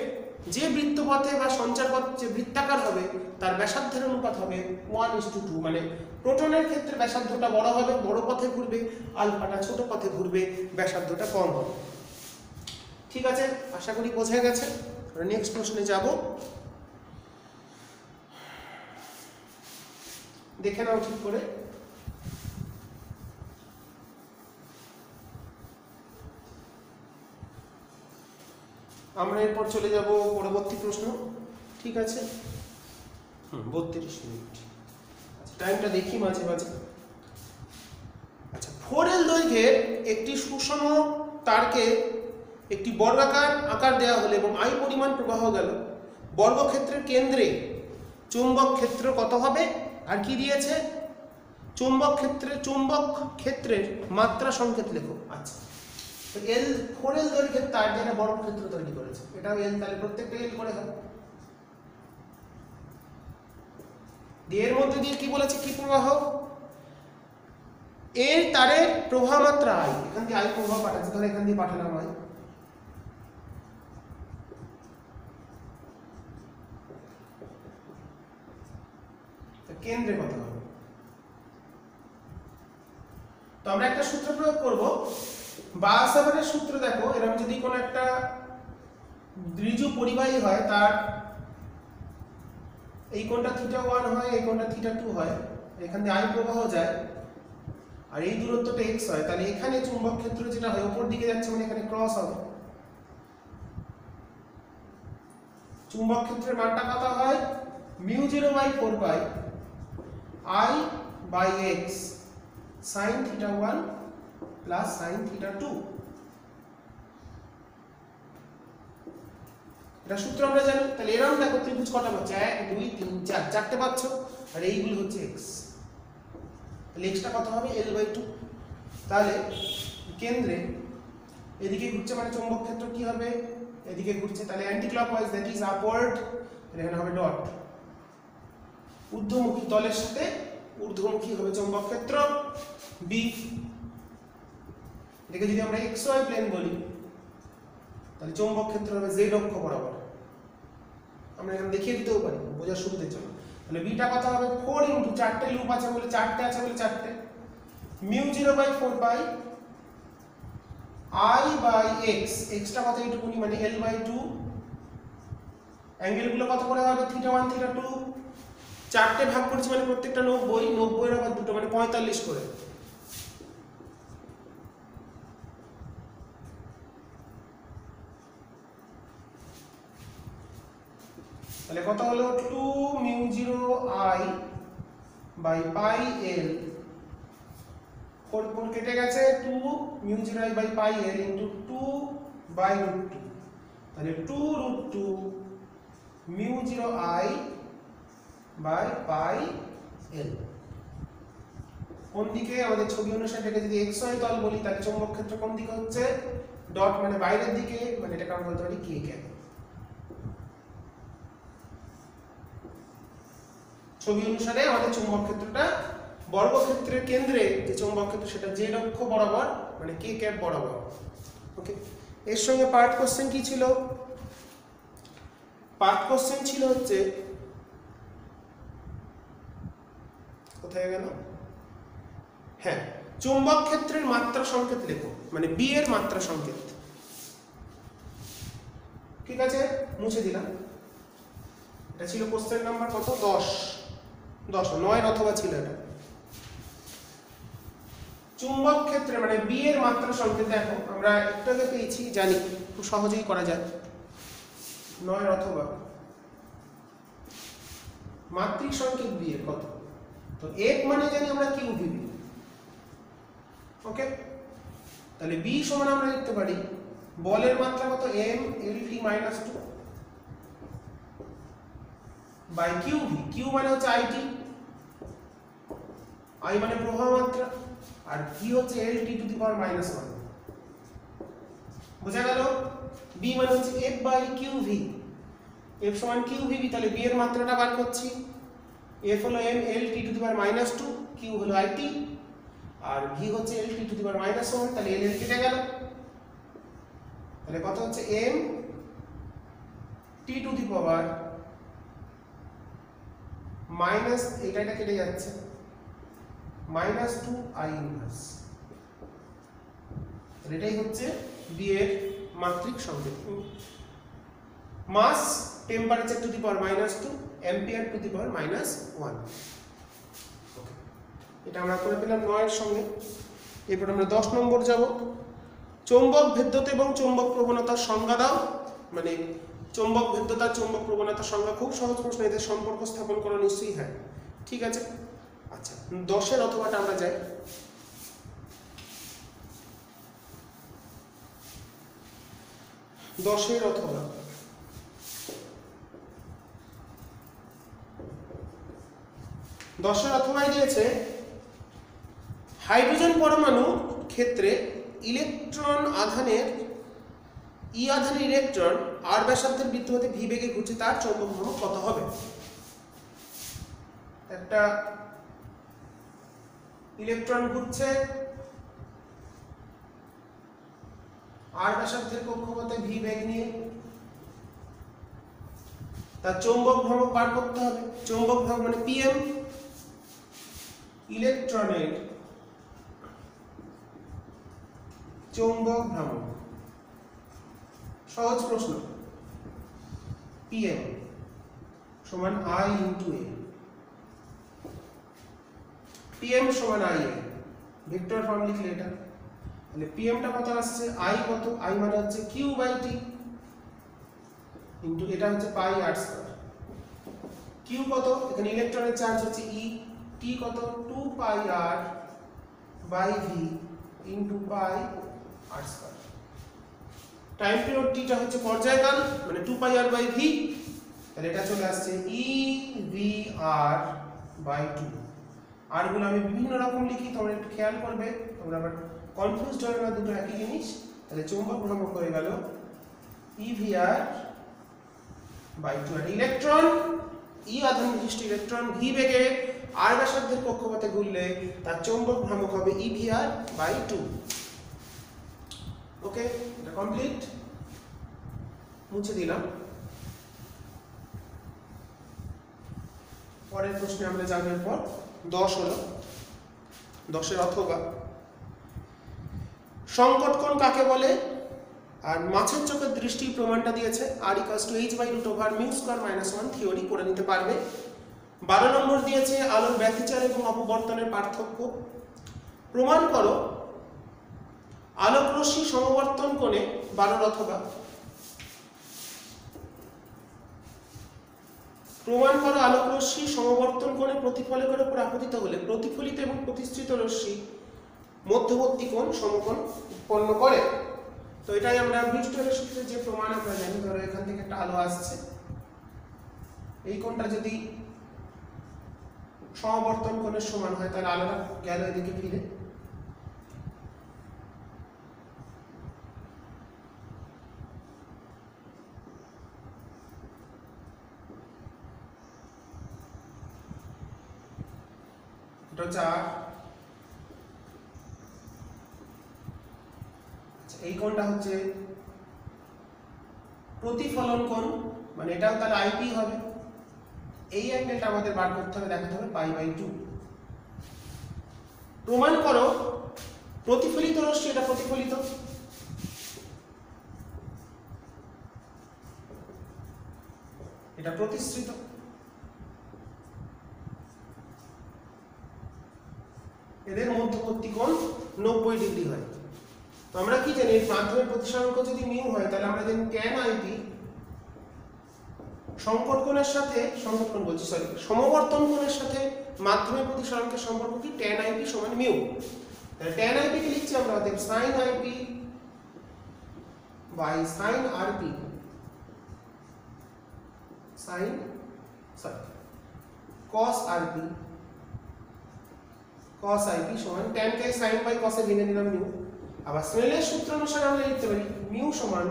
যে বৃত্তপথে বা সঞ্চারপথ যে বৃত্তাকার হবে তার ব্যাসার্ধের অনুপাত হবে 1:2, মানে প্রোটনের ক্ষেত্রে ব্যাসার্ধটা বড় হবে, বড় পথে ঘুরবে, আলফাটা ছোট পথে ঘুরবে, ব্যাসার্ধটা কম হবে। ঠিক আছে, আশা করি বোঝা গেছে। নেক্সট প্রশ্নে যাব, দেখে নাও ঠিক করে। আমরা এরপর চলে যাব পরবর্তী প্রশ্ন। ঠিক আছে, 32 মিনিট। আচ্ছা, টাইমটা দেখি মাঝে মাঝে। আচ্ছা, 4L দৈর্ঘ্যের একটি সুষম তারকে একটি বর্গাকার আকার দেওয়া হলো এবং I পরিমাণ প্রবাহ গেল, বর্গক্ষেত্রের কেন্দ্রে চুম্বক ক্ষেত্র কত হবে? আর কি দিয়েছে? চুম্বক ক্ষেত্রের মাত্রা সংকেত লেখো। আচ্ছা, তো L4L দৈর্ঘ্যের তার যেটা বর্গক্ষেত্র তৈরি করেছে, এটাও L, তাহলে প্রত্যেকটা L করে হবে। এর মধ্যে দিয়ে কি বলেছে, কি প্রবাহ? এর তারের প্রবাহ মাত্রা I, এখান দিয়ে I প্রবাহ পাঠাচ্ছে, ধরো এখান দিয়ে পাঠালাম I, কেন্দ্রে কত হবে? তো আমরা একটা সূত্র প্রয়োগ করব, বাসাবারের সূত্র। দেখো এরকম যদি কোনো একটা দ্বিজু পরিবাহী হয়, তার এই কোণটা θ1 হয়, এই কোণটা θ2 হয়, এখান দিয়ে I প্রবাহ যায়, আর এই দূরত্বটা x হয়, তাহলে এখানে চুম্বক ক্ষেত্র যেটা হয় উপর দিকে যাচ্ছে, মানে এখানে ক্রস হবে। চুম্বক ক্ষেত্রের মানটা কত হয়? μ0/4 পাই I/x sin θ1 প্লাস sin θ2। এটা সূত্র আমরা জানি। তাহলে এরকম দেখো ত্রিভুজ কটা পাচ্ছ? 1 2 3 4, চারটে পাচ্ছ, আর এইগুলো হচ্ছে x। তাহলে x টা কত হবে? L/2। তাহলে কেন্দ্রে এদিকে ঘুরছে, মানে চৌম্বক ক্ষেত্র কি হবে? এদিকে ঘুরছে, তাহলে anti clockwise, that is upward, এখানে হবে ডট। ঊর্ধ্বমুখী তলের সাথে ঊর্ধ্বমুখী হবে চৌম্বক ক্ষেত্র B। এটাকে যদি আমরা xy প্লেন বলি, তাহলে চৌম্বক ক্ষেত্র হবে z অক্ষ বরাবর। আমরা এখানে দেখিয়ে দিতেও পারি বোঝার সুবিধার জন্য। তাহলে বিটা কত হবে? 4 ইনটু, চারটে লুপ আছে বলে চারটে আছে বলে চারটে, μ0/4 পাই I/x, x টা কত এইটুকুনি, মানে L/2। অ্যাঙ্গেল গুলো কত করে হবে? θ1 θ2, চারটে ভাগ করছি মানে প্রত্যেকটা 90, 90 এর আবার দুটো, মানে 45 করে। তাহলে কত হলো? 2μ0I/πL, 4 4 কেটে গেছে, 2μ0I/πL ইনটু 2/√2, তাহলে 2√2 μ0I/πL। কোন দিকে আমাদের ছবি অনুসারে এটাকে যদি xy তল বলি তাহলে চৌম্বক ক্ষেত্র কোন দিকে হচ্ছে ডট মানে বাইরের দিকে, মানে এটাকে আমরা বলতে পারি কে ক্যাপ। ছবি অনুসারে আমাদের চৌম্বক ক্ষেত্রটা বর্গক্ষেত্রের কেন্দ্রে যে চৌম্বক ক্ষেত্র সেটা যে অক্ষ বরাবর মানে কে ক্যাপ বরাবর। ওকে, এর সঙ্গে পার্ট কোশ্চেন কি ছিল? পার্ট কোশ্চেন ছিল হচ্ছে কোথায় গেল, হ্যাঁ, চৌম্বক ক্ষেত্রের মাত্রা সংকেত লেখো, মানে বি এর মাত্রা সংকেত। ঠিক আছে, মুছে দিলাম। এটা ছিল কোশ্চেন নাম্বার কত? 10 9 অথবা ছিল এটা। চুম্বক ক্ষেত্রে মানে বি এর মাত্রা সংকেত দেখো আমরা একটু আগে পেয়েছি, জানি খুব সহজেই করা যায়। 9 অথবা মাত্রিক সংকেত বি এর কত? তো এক মানে জানি আমরা কিউ ভিবি। ওকে, তাহলে বি সমান আমরা লিখতে পারি বলের মাত্রা কত? M L T minus 2 by Q V. Q মানে হচ্ছে আইটি, আই মানে প্রবাহ মাত্রা, আর ভি হচ্ছে L T to the power minus 1। বোঝা গেল? বি মানে হচ্ছে F by Q V. F সমান কিউ ভি, তাহলে বি এর মাত্রাটা বার করছি। এফ হলো M L T to the power minus 2, Q হলো আইটি, আর ভি হচ্ছে L T to the power minus 1, তাহলে এল এল কেটে গেল। তাহলে কত হচ্ছে? M T to the power minus, এটা কেটে যাচ্ছে, মাইনাস 2 আই ইনভার্স। এটাই হচ্ছে বি এর মাত্রিক সংকেত। Mass temperature to the power minus 2, ampere to the power minus 1। এটা আমরা করে পেলাম 9 এর সঙ্গে। এরপর আমরা 10 নম্বর যাব। চৌম্বক ভেদ্যতা এবং চৌম্বক প্রবণতার সংজ্ঞা দাও। মানে চৌম্বক ভেদ্যতা, চৌম্বক প্রবণতার সংজ্ঞা খুব সহজ প্রশ্ন, এদের সম্পর্ক স্থাপন করা নিশ্চয়ই হয়। ঠিক আছে, আচ্ছা 10 এর অথবাটা আমরা যাই। 10 এর অথবা দিয়েছে হাইড্রোজেন পরমাণু ক্ষেত্রে ইলেকট্রন আধানের ই আধানের ইলেকট্রন আর ব্যাসার্ধের বৃত্ত হতে ভি বেগে ঘুরছে, তার চৌম্বক ভ্রামক কত হবে? একটা ইলেকট্রন ঘুরছে আর ব্যাসার্ধের কক্ষপথে ভি বেগ নিয়ে, তার চৌম্বক ভ্রামক বার করতে হবে। চৌম্বক ভ্রামক মানে পিএম, ইলেকট্রনের চৌম্বক ভ্রামক। সহজ প্রশ্ন। পিএম সমান আই ইন্টু এ, পিএম সমান আই এ, ভেক্টর ফর্ম লিখলে এটা। তাহলে পিএমটা কত আসছে? আই কত? আই মানে হচ্ছে কিউ বাই টি ইন্টু এটা হচ্ছে পাই আর স্কয়ার। কিউ কত? এখানে ইলেকট্রনের চার্জ হচ্ছে ই, টি কত? 2 pi r by V into pi r square. Time period টিটা হচ্ছে পর্যায়কাল, মানে 2 পাই আর বাই ভি, তাহলে এটা চলে আসছে ই ভি আর বাই 2। আর গুলো আমি বিভিন্ন রকম লিখি, তোমরা একটু খেয়াল করবে, তোমরা আবার কনফিউজড হবে না, দুটো একই জিনিস। তাহলে চৌম্বক ভ্রামক হয়ে গেল ই ভি আর বাই 2। আর ইলেকট্রন, ই আধান বিশিষ্ট ইলেকট্রন ভি বেগে আর ব্যাসার্ধের কক্ষপথে ঘুরলে তার চৌম্বক ভ্রামক হবে ই ভি আর বাই 2। ওকে, এটা কমপ্লিট, মুছে দিলাম। পরের প্রশ্নে আমরা যাব। এরপর 10 হলো। 10 এর অথবা সংকট কোণ কাকে বলে? আর মাছের চোখের দৃষ্টি প্রমাণটা দিয়েছে আর ইকুয়ালস টু h/√μ² - 1 থিওরি করে নিতে পারবে। 12 নম্বর দিয়েছে আলোর ব্যতিচার এবং অপবর্তনের পার্থক্য প্রমাণ করো। আলোক রশ্মি সমবর্তন কোণে 12 অথবা প্রমাণ করো আলোক রশ্মি সমবর্তন কোণে প্রতিফলকের উপর আপতিত হলে প্রতিফলিত এবং প্রতিসৃত রশ্মি মধ্যবর্তী কোণ সমকোণ উৎপন্ন করে। তো এটাই আমরা ব্রিস্টলের সূত্রে যে প্রমাণ আমরা জানি। ধরো এখান থেকে একটা আলো আসছে, এই কোণটা যদি সমাবর্তন কোণের সমান হয়, তাহলে আলোটা গেল এদিকে ফিরে। এটা হচ্ছে আর। এই কোণটা হচ্ছে প্রতিফলন কোণ, মানে এটাও তাহলে আইপি হবে। এই অ্যাঙ্গেলটা আমাদের বার করতে হবে, দেখাতে হবে π/2। প্রমাণ করো প্রতিফলিত রশ্মি, এটা প্রতিফলিত, এটা প্রতিসৃত। এদের মধ্যবর্তী কোণ 90 ডিগ্রি হয়। তো আমরা কি জানি, মাধ্যমের প্রতিসরাঙ্ক যদি মিউ হয়, তাহলে আমরা জানি tan IP সংকট কোণের সাথে, সংকট কোণ বলছি সরি, সমবর্তন কোণের সাথে মাধ্যমের প্রতিসরাঙ্কের সম্পর্ক কি, tan IP সমান মিউ। তাহলে tan IP কে লিখছি আমরা অতএব sin IP by sin RP, sin cos RP cos IP সমান tan কে sin বাই cos এ ভেঙে নিলাম মিউ। আবার স্নেলের সূত্র অনুসারে আমরা লিখতে পারি মিউ সমান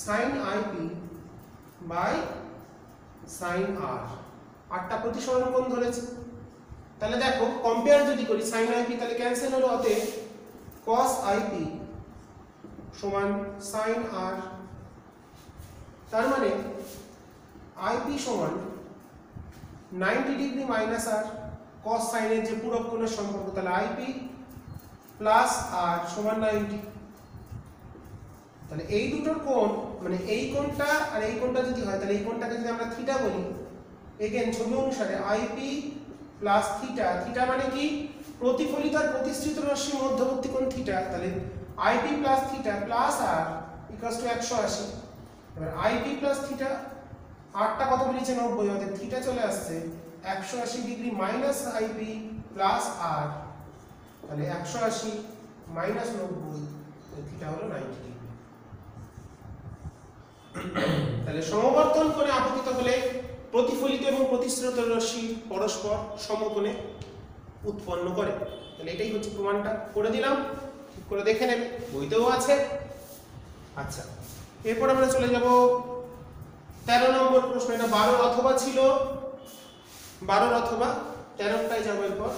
sin IP by sin R। আটটা প্রতিসরণ কোণ ধরেছে। তাহলে দেখো কম্পেয়ার যদি করি sin IP, তাহলে ক্যান্সেল হলো, অতএব cos IP সমান sin R। তার মানে IP সমান 90 degree minus R, cos sin এর যে পূরক কোণের সম্পর্ক, তাহলে IP প্লাস R সমান 90। তাহলে এই দুটোর কোণ, মানে এই কোণটা আর এই কোণটা যদি হয়, তাহলে এই কোণটাকে যদি আমরা থিটা বলি, এগেন ছবি অনুসারে IP প্লাস থিটা, থিটা মানে কি, প্রতিফলিত আর প্রতিসৃত রশ্মির মধ্যবর্তী কোণ থিটা, তাহলে IP plus theta plus R equals to 180। এবার IP প্লাস থিটা, আরটা কত বেরিয়েছে 90, অর্থাৎ থিটা চলে আসছে 180 degree minus IP plus R, তাহলে 180 মাইনাস 90, থিটা হলো 90 ডিগ্রি। তাহলে সমবর্তন কোণে আপতিত হলে প্রতিফলিত এবং প্রতিসৃত রশ্মি পরস্পর সমকোণে উৎপন্ন করে। তাহলে এটাই হচ্ছে প্রমাণটা, করে দিলাম, ঠিক করে দেখে নেবে, বইতেও আছে। আচ্ছা, এরপর আমরা চলে যাব 13 নম্বর প্রশ্ন। এটা 12 অথবা ছিল, 12 অথবা 13টাই যাবো এরপর।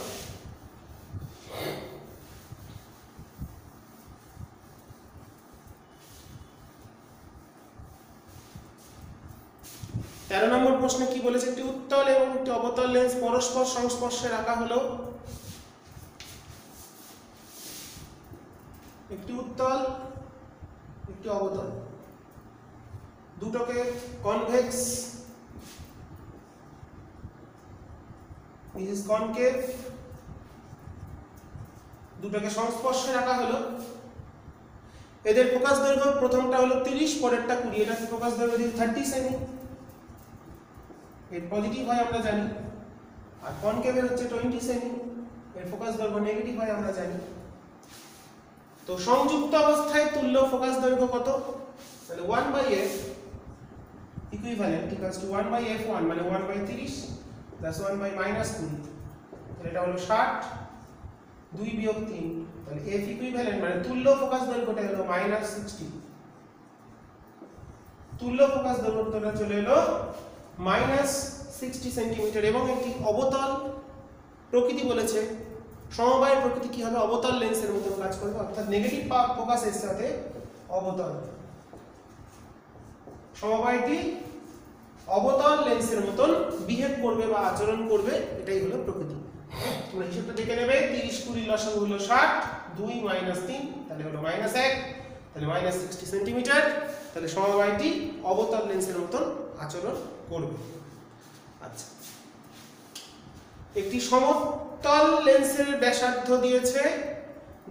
তেরো নম্বর প্রশ্নে কি বলেছে, একটি উত্তল এবং একটি অবতল লেন্স পরস্পর সংস্পর্শে রাখা হলো। একটি উত্তল, একটি অবতল, দুটোকে কনভেক্স, দিস ইজ কনকেভ, দুটোকে সংস্পর্শে রাখা হলো। এদের ফোকাস দৈর্ঘ্য প্রথমটা হলো 30, পরেরটা 20। এটা ফোকাস দৈর্ঘ্য দিয়ে 30 সেমি, এর পজিটিভ হয় আমরা জানি, আর কনকেভের হচ্ছে 20 সেমি, এর ফোকাস দৈর্ঘ্য নেগেটিভ হয় আমরা জানি। তো সংযুক্ত অবস্থায় তুল্য ফোকাস দৈর্ঘ্য কত, তাহলে 1/f equivalent equals to 1/f1 মানে 1/30 প্লাস 1/-20, তাহলে এটা হলো 60, 2 বিয়োগ 3, তাহলে f ইকুইভ্যালেন্ট মানে তুল্য ফোকাস দৈর্ঘ্যটা হলো -60, তুল্য ফোকাস দৈর্ঘ্যটা চলে এলো -60 সেন্টিমিটার। এবং একটি অবতল প্রকৃতি বলেছে, সমবায়ের প্রকৃতি কি হবে, অবতল লেন্সের মতো কাজ করবে, অর্থাৎ নেগেটিভ ফোকাসের সাথে অবতল, সমবায়টি অবতল লেন্সের মতন বিহেভ করবে বা আচরণ করবে, এটাই হলো প্রকৃতি। তোমরা হিসাবটা দেখে নেবে, 30 20 লসাগু হলো 60, 2 - 3 তাহলে হলো -1, তাহলে -60 সেন্টিমিটার। তাহলে সমবায়টি অবতল লেন্সের মতন আচরণ করবে। আচ্ছা, একটি সমতল লেন্সের ব্যাসার্ধ দিয়েছে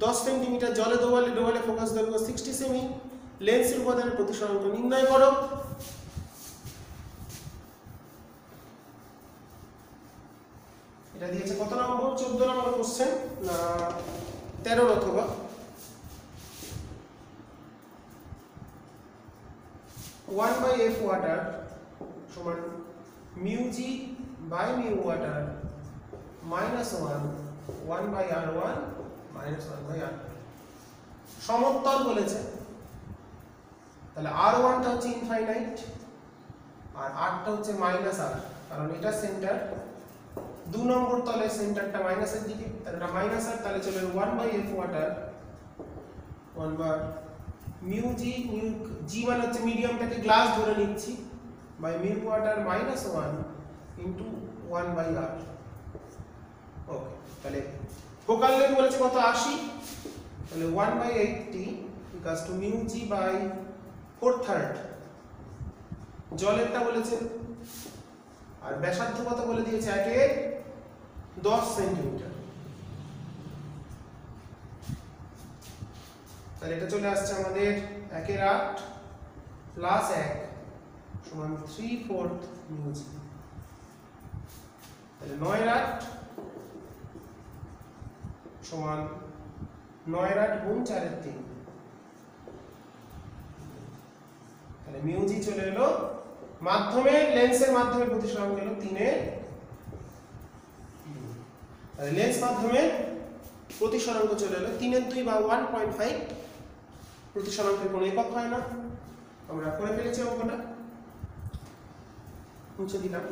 10 সেন্টিমিটার, জলে ডোবালে ফোকাস দৈর্ঘ্য 60 সেমি, লেন্সের উপাদানের প্রতিসরাঙ্ক নির্ণয় করো। এটা দিয়েছে কত নম্বর, 14 নম্বর কোশ্চেন না 13 অথবা। ওয়ান বাই এফ ওয়াটার সমান μg by μ water minus 1 1/r1 minus 1/r2। সমতল বলেছে, তাহলে r1 টা হচ্ছে ইনফাইনাইট আর r টা হচ্ছে মাইনাস r, কারণ এটা সেন্টার, 2 নম্বর তলের সেন্টারটা মাইনাসের দিকে, তাহলে এটা মাইনাস r, তাহলে চলে 1/f water 1 mu G, mu G মানে হচ্ছে মিডিয়ামটাকে গ্লাস ধরে নিচ্ছি, by mu water minus 1 into 1/r। Okay, তাহলে ফোকাল লেন্থ বলেছে কত 80, তাহলে 1/80 equals to mu G by 4/3। জলেরটা বলেছে, আর ব্যাসার্ধ কত বলে দিয়েছে 1/10 সেন্টিমিটার, তাহলে এটা চলে আসছে আমাদের 1/8 প্লাস 1 সমান 3/4 মিউ জি, তাহলে 9/8 সমান 9/8 গুণ 4/3, তাহলে মিউ জি চলে এলো মাধ্যমে, লেন্সের মাধ্যমে প্রতিসরাঙ্ক এলো 3 তাহলে লেন্স মাধ্যমে প্রতিসরাঙ্ক চলে এলো 3/2 বা 1.5। প্রতিসরাঙ্কের কোনো একক হয় না, আমরা করে ফেলেছি অঙ্কটা, মুছে দিলাম।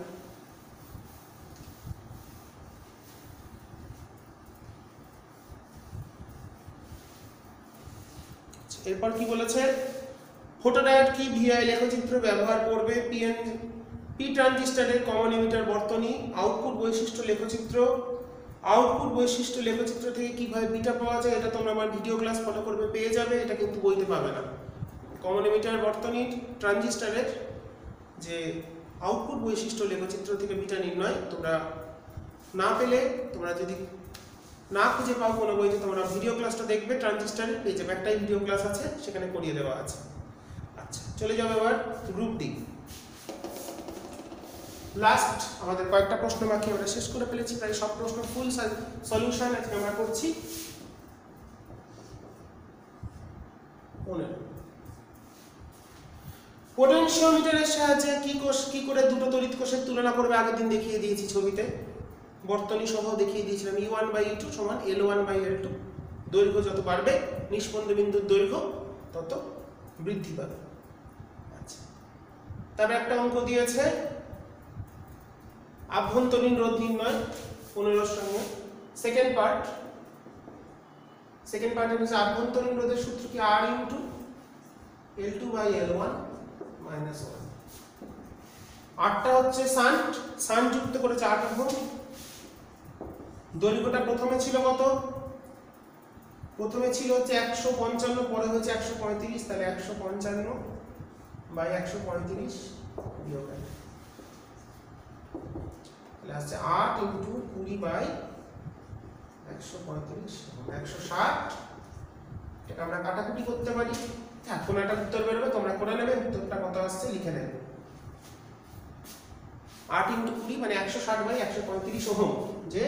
এরপর কি বলেছে, ফটোডায়োড কি ভিআই লেখচিত্র ব্যবহার করবে, পি ট্রানজিস্টরের কমন এমিটার বর্তনী, আউটপুট বৈশিষ্ট্য লেখচিত্র, আউটপুট বৈশিষ্ট্য লেখচিত্র থেকে কিভাবে বিটা পাওয়া যায়, এটা তোমরা আমার ভিডিও ক্লাস ফলো করবে পেয়ে যাবে, এটা কিন্তু বইতে পাবে না। কমন এমিটার বর্তনী ট্রানজিস্টরের যে আউটপুট বৈশিষ্ট্য লেখচিত্র থেকে বিটা নির্ণয়, তোমরা না পেলে, তোমরা যদি না খুঁজে পাও কোনো বইতে, তোমরা ভিডিও ক্লাসটা দেখবে, ট্রানজিস্টরের পেয়ে যাবে, একটাই ভিডিও ক্লাস আছে, সেখানে করিয়ে দেওয়া আছে। আচ্ছা, চলে যাবে এবার গ্রুপ ডি। লাস্ট আমাদের কয়েকটা প্রশ্ন বাকি, আমরা শেষ করে ফেলেছি প্রায় সব প্রশ্ন, ফুল সলিউশন আজকে আমরা করছি। পোটেনশিওমিটারের সাহায্যে কি করে দুটো তড়িৎ কোষের তুলনা করবে, আগের দিন দেখিয়ে দিয়েছি ছবিতে, বর্তনী সহ দেখিয়ে দিয়েছিলাম। E1/E2 সমান L1/L2, দৈর্ঘ্য যত বাড়বে নিষ্পন্দ বিন্দুর দৈর্ঘ্য তত বৃদ্ধি পাবে। আচ্ছা, তবে একটা অঙ্ক দিয়েছে আভ্যন্তরীণ রোধ নির্ণয় 15 সঙ্গে। সেকেন্ড পার্ট হচ্ছে আভ্যন্তরীণ রোধের সূত্র কি, R ইনটু L2/L1 মাইনাস 1। আটটা হচ্ছে শান্ট যুক্ত করেছে 8 ওহম। দৈর্ঘ্যটা প্রথমে ছিল কত, প্রথমে ছিল হচ্ছে 155, পরে হয়েছে 135, তাহলে 155/135 বিয়োগ 1, তাহলে আসছে 8 ইনটু 20/135 160। এটা আমরা কাটাকুটি করতে পারি, এখন একটা উত্তর বেরোবে, তোমরা করে নেবে, উত্তরটা কত আসছে লিখে নেবে। 8 ইনটু 20 মানে 160/135 ওহম যে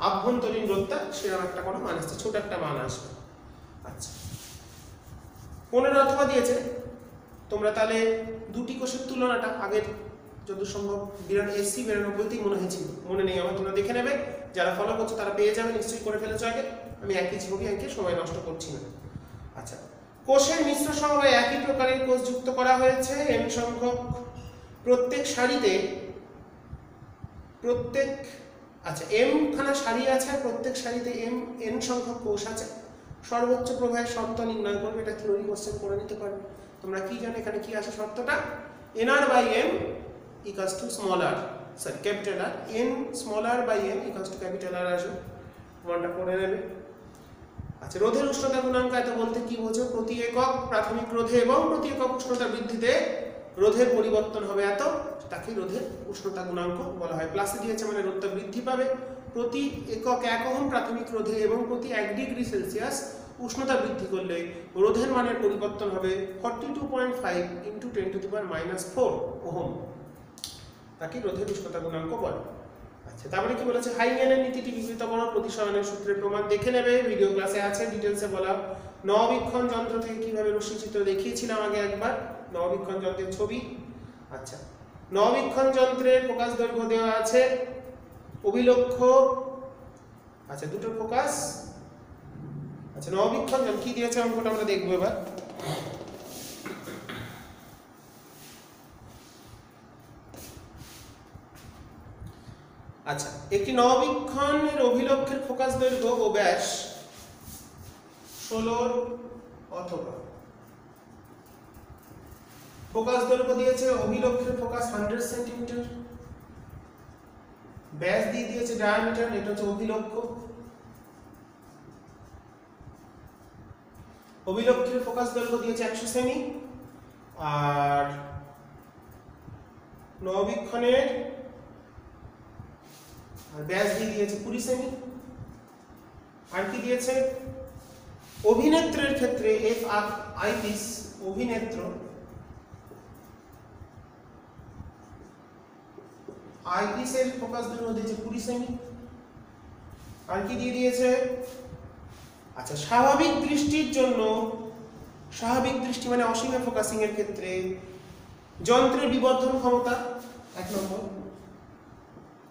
আভ্যন্তরীণ রোধটা, সেরকম একটা কোনো মান আসছে, ছোট একটা মান আসবে। আচ্ছা, 15 অথবা দিয়েছে, তোমরা তাহলে দুটি কোষের তুলনাটা আগের যত সম্ভব 82-92 মনে হয়েছিল, মনে নেই আমার, তোমরা দেখে নেবে, যারা ফলো করছো তারা পেয়ে যাবে, নিশ্চয়ই করে ফেলেছো আগে, আমি একই ছবি এঁকে সময় নষ্ট করছি না। আচ্ছা, কোষের মিশ্র সমবায়ে একই প্রকারের কোষ যুক্ত করা হয়েছে n সংখ্যক, প্রত্যেক সারিতে m খানা সারি আছে, প্রত্যেক সারিতে n সংখ্যক কোষ আছে, সর্বোচ্চ প্রবাহের শর্ত নির্ণয় করবে, এটা থিওরি কোশ্চেন করে নিতে পারবে। তোমরা কি জানো এখানে কি আছে শর্তটা, nr/m equals to capital R, n smaller/m equals to capital R আসবে, মনটা করে নেবে। আচ্ছা, রোধের উষ্ণতা গুণাঙ্ক এত বলতে কি বোঝো, প্রতি একক প্রাথমিক রোধে এবং প্রতি একক উষ্ণতা বৃদ্ধিতে রোধের পরিবর্তন হবে এত, তাকে রোধের উষ্ণতা গুণাঙ্ক বলা হয়। প্লাসে দিয়েছে মানে রোধটা বৃদ্ধি পাবে, প্রতি একক 1 ওহম প্রাথমিক রোধে এবং প্রতি 1 ডিগ্রি সেলসিয়াস উষ্ণতা বৃদ্ধি করলে রোধের মানের পরিবর্তন হবে 42.5 × 10⁻⁻4 ওহম, তাকে রোধের উষ্ণতা গুণাঙ্ক বলে। আচ্ছা, তারপরে কি বলেছে, হাইগেনের নীতিটি বিবৃত করো, প্রতিসরণের সূত্রের প্রমাণ দেখে নেবে, ভিডিও ক্লাসে আছে ডিটেলসে বলা। নববীক্ষণ যন্ত্র থেকে কিভাবে রশ্মি চিত্র দেখিয়েছিলাম আগে একবার, নববীক্ষণ যন্ত্রের ছবি। আচ্ছা, নববীক্ষণ যন্ত্রের প্রকাশ দৈর্ঘ্য দেওয়া আছে, অভিলক্ষ্য আচ্ছা দুটোর ফোকাস। আচ্ছা নববীক্ষণ যন্ত্র কি দিয়েছে অঙ্কটা আমরা দেখবো এবার। আচ্ছা একটি নববীক্ষণের অভিলক্ষের ফোকাস দৈর্ঘ্য ও ব্যাস 16 অথবা ফোকাস দৈর্ঘ্য দিয়েছে অভিলক্ষের ফোকাস 100 সেন্টিমিটার, ব্যাস দিয়ে দিয়েছে ডায়ামিটার, এটা হচ্ছে অভিলক্ষ। অভিলক্ষের ফোকাস দৈর্ঘ্য দিয়েছে 100 সেমি, আর নববীক্ষণের ব্যাস দিয়ে দিয়েছে 20 সেমি। আর কি দিয়েছে অভিনেত্রের ক্ষেত্রে এফ আইপিস অভিনেত্র আইপিস এর ফোকাস দৈর্ঘ্য দিয়েছে 20 সেমি। আর কি দিয়ে দিয়েছে আচ্ছা স্বাভাবিক দৃষ্টির জন্য, স্বাভাবিক দৃষ্টি মানে অসীমে ফোকাসিং এর ক্ষেত্রে যন্ত্রের বিবর্ধন ক্ষমতা 1 নম্বর,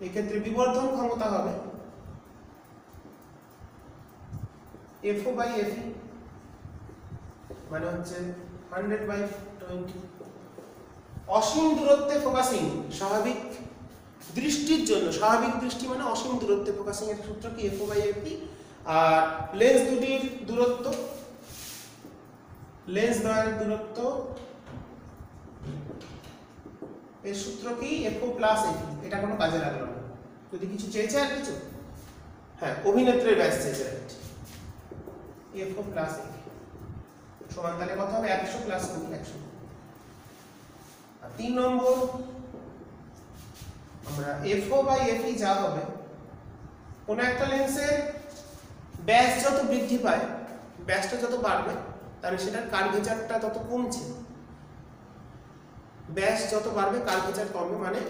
এই ক্ষেত্রে বিবর্ধন ক্ষমতা হবে FO বাই FE মানে হচ্ছে 100/20। অসীম দূরত্বে ফোকাসিং স্বাভাবিক দৃষ্টির জন্য, স্বাভাবিক দৃষ্টি মানে অসীম দূরত্বে ফোকাসিং এর সূত্র কি FO বাই FE। আর লেন্স দুটির দূরত্ব, লেন্স দ্বয়ের দূরত্ব এর সূত্র কি FO প্লাস FE। এটা কোনো কাজে লাগলো না, যদি কিছু চেয়েছে আর কিছু, হ্যাঁ অভিনেত্রের ব্যাস চেয়েছে FO প্লাস FE সমান তাহলে কত হবে 100 প্লাস 100। আর 3 নম্বর আমরা FO বাই FE যা হবে, কোন একটা লেন্সের ব্যাস যত বৃদ্ধি পায়, ব্যাসটা যত বাড়বে তাহলে সেটার কার্ভেচারটা তত কমছে। ব্যাস যত বাড়বে কার্ভেচার কমবে মানে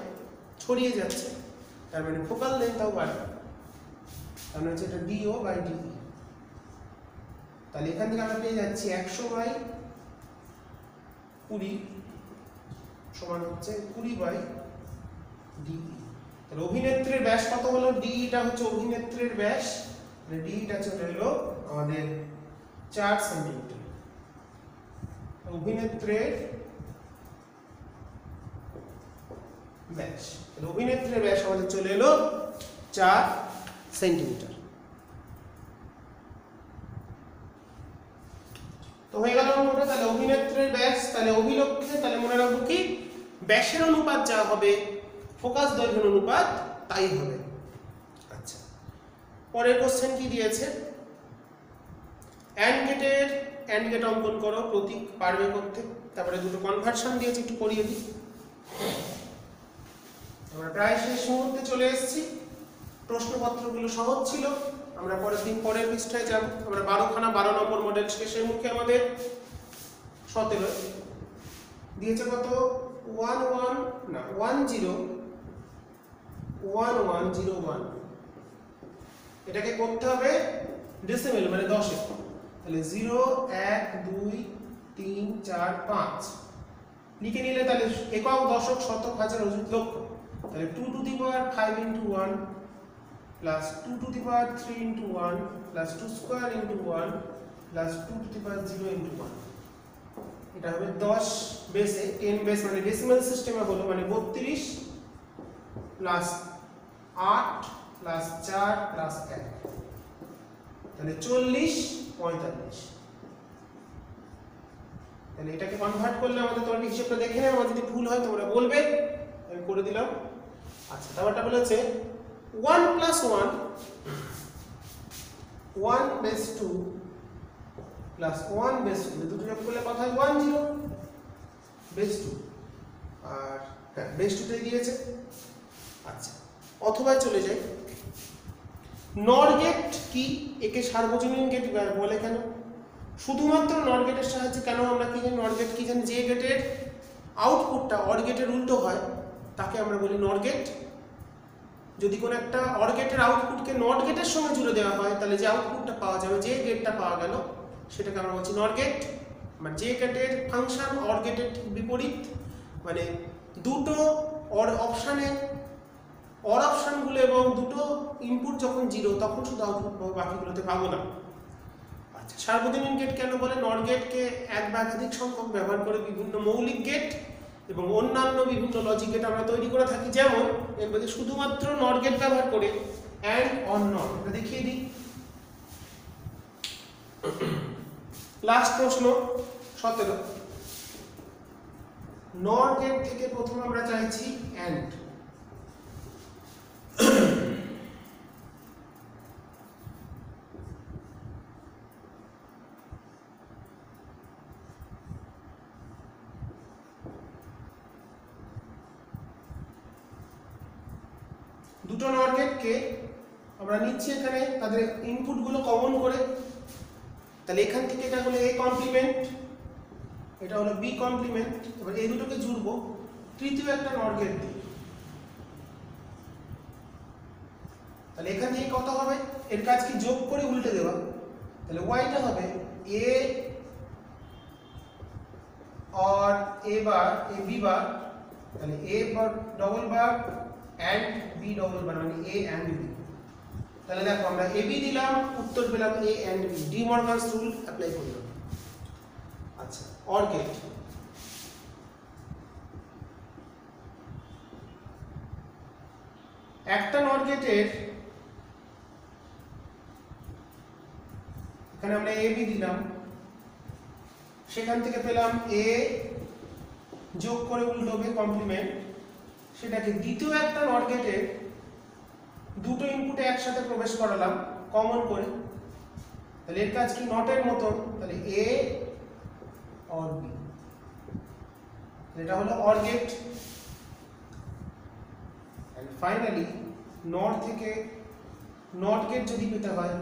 ছড়িয়ে যাচ্ছে, তার মানে ফোকাল লেন্থটাও বাড়বে। তার মানে হচ্ছে এটা DO বাই DE। তাহলে এখান থেকে আমরা পেয়ে যাচ্ছি 100/20 সমান হচ্ছে 20/DE। তাহলে অভিনেত্রের ব্যাস কত হলো, DE-টা হচ্ছে অভিনেত্রের ব্যাস, মানে DE-টা চলে এলো আমাদের 4 সেন্টিমিটার। অভিনেত্রের ব্যাস, তাহলে অভিনেত্রের ব্যাস আমাদের চলে এলো 4 সেন্টিমিটার। তো হয়ে গেল ওটা। তাহলে অভিনেত্রের ব্যাস, তাহলে অভিলক্ষে তাহলে মনে রাখবো কি ব্যাসের অনুপাত যা হবে ফোকাস দৈর্ঘ্যের অনুপাত তাই হবে। আচ্ছা পরের কোশ্চেন কি দিয়েছে, অ্যান্ড গেট অঙ্কন করো, প্রতীক পারবে করতে। তারপরে দুটো কনভার্সন দিয়েছে, একটু করিয়ে দিই। আমরা প্রায় শেষ মুহূর্তে চলে এসেছি, প্রশ্নপত্রগুলো সহজ ছিল। আমরা পরের দিন পরের পৃষ্ঠায় যাব। আমরা 12খানা 12 নম্বর মডেল শেষের মুখে আমাদের 17 দিয়েছে কত 1101 এটাকে করতে হবে ডেসিমেল মানে 10 এ। তাহলে 0 1 2 3 4 5 লিখে নিলে তাহলে একক দশক শতক হাজার অযুত লক্ষ। তাহলে 2 two the power 5 into 1 plus 2 to the power 3 into 1 plus 2 square into 1 plus 2 to the power 0 into 1। এটা হবে 10 বেসে 10 বেস মানে ডেসিমাল সিস্টেমে হলো মানে 32 প্লাস 8 প্লাস 4 প্লাস 1 তাহলে 40 45। তাহলে এটাকে কনভার্ট করলে আমাদের তোমরা হিসাবটা দেখে নেবে, আমার যদি ভুল হয় তোমরা বলবে, আমি করে দিলাম। আচ্ছা তারপরটা বলেছে 1 plus 1 base 2 plus 1 base 2 দুটো যোগ করলে কত হয় 10 base 2। আর হ্যাঁ base 2 টাই দিয়েছে। আচ্ছা অথবা চলে যাই, নর গেট কি, একে সার্বজনীন গেট বলে কেন? শুধুমাত্র নর গেটের সাহায্যে কেন আমরা কি জানি নর গেট কি জানি, যে গেটের আউটপুটটা অর গেটের উল্টো হয় তাকে আমরা বলি নর গেট। যদি কোনো একটা অর গেটের আউটপুটকে নট গেটের সঙ্গে জুড়ে দেওয়া হয় তাহলে যে আউটপুটটা পাওয়া যাবে, যে গেটটা পাওয়া গেল সেটাকে আমরা বলছি নর গেট। মানে যে গেটের ফাংশন অর গেটের ঠিক বিপরীত, মানে দুটো অর অপশানে অর অপশনগুলো এবং দুটো ইনপুট যখন 0 তখন শুধু আউটপুট পাবো, বাকিগুলোতে পাবো না। আচ্ছা, সার্বজনীন গেট কেন বলে? নর গেটকে এক বা একাধিক সংখ্যক ব্যবহার করে বিভিন্ন মৌলিক গেট এবং অন্যান্য বিভিন্ন লজিক গেট আমরা তৈরি করে থাকি। যেমন এর মধ্যে শুধুমাত্র নর গেট ব্যবহার করে অ্যান্ড অর নট, এটা দেখিয়ে দিই। লাস্ট প্রশ্ন 17, নর গেট থেকে প্রথমে আমরা চাইছি অ্যান্ড। দুটো নর গেটকে আমরা নিচ্ছি এখানে তাদের ইনপুট গুলো কমন করে, তাহলে এখান থেকে এটা হলো এ কমপ্লিমেন্ট, এটা হলো বি কমপ্লিমেন্ট। এবার এই দুটোকে জুড়বো তৃতীয় একটা নর গেট দিয়ে। তাহলে এখান থেকে কত হবে? এর কাজ কি যোগ করে উল্টে দেওয়া, তাহলে ওয়াইটা হবে এ और ए বার এ বি বার, তাহলে A bar double bar and B double bar মানে এ এন্ড বি। তাহলে দেখো আমরা এ বি দিলাম, উত্তর পেলাম A and B, De Morgan's rule apply করলাম। আচ্ছা, অর গেট, একটা নর গেটের এখানে আমরা এ বি দিলাম, সেখান থেকে পেলাম এ যোগ করে উল্টোবে কমপ্লিমেন্ট, সেটাকে দ্বিতীয় একটা নর গেটে দুটো ইনপুটে একসাথে প্রবেশ করালাম কমন করে, তাহলে এর কাজ কি নটের মতন, তাহলে এ और বি, এটা হলো অর গেট। এন্ড ফাইনালি নর থেকে নট গেট যদি পেতে হয়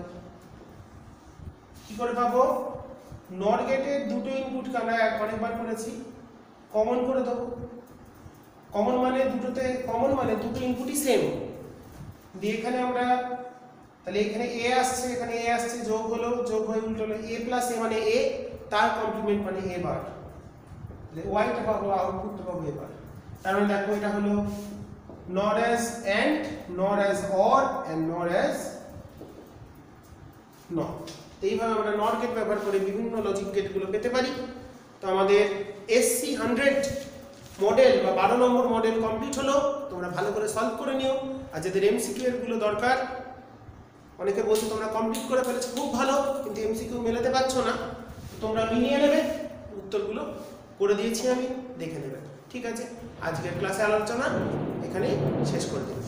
কি করে পাবো? নর গেটের দুটো ইনপুটকে আমরা অনেকবার করেছি, কমন করে দেবো। কমন মানে দুটোতে কমন মানে দুটো ইনপুটই সেম দিয়ে এখানে আমরা, তাহলে এখানে এ আসছে এখানে এ আসছে, যোগ হলো, যোগ হয়ে উল্টো হলো এ প্লাস এ মানে এ, তার কমপ্লিমেন্ট মানে এ বার, তাহলে ওয়াইটা পাবো, আউটপুটটা পাবো এ বার। তার মানে দেখো এটা হলো not as and, not as or and not as not. এইভাবে আমরা নট গেট ব্যবহার করে বিভিন্ন লজিক গেটগুলো পেতে পারি। তো আমাদের এসসি 100 মডেল বা 12 নম্বর মডেল কমপ্লিট হলো। তোমরা ভালো করে সলভ করে নিও। আর যাদের এমসিকিউ এরগুলো দরকার, অনেকে বলছো তোমরা কমপ্লিট করে ফেলেছো, খুব ভালো, কিন্তু এমসিকিউ মেলাতে পারছো না, তোমরা মিলিয়ে নেবে, উত্তরগুলো করে দিয়েছি আমি, দেখে নেবে। ঠিক আছে, আজকের ক্লাসে আলোচনা এখানেই শেষ করে দেব।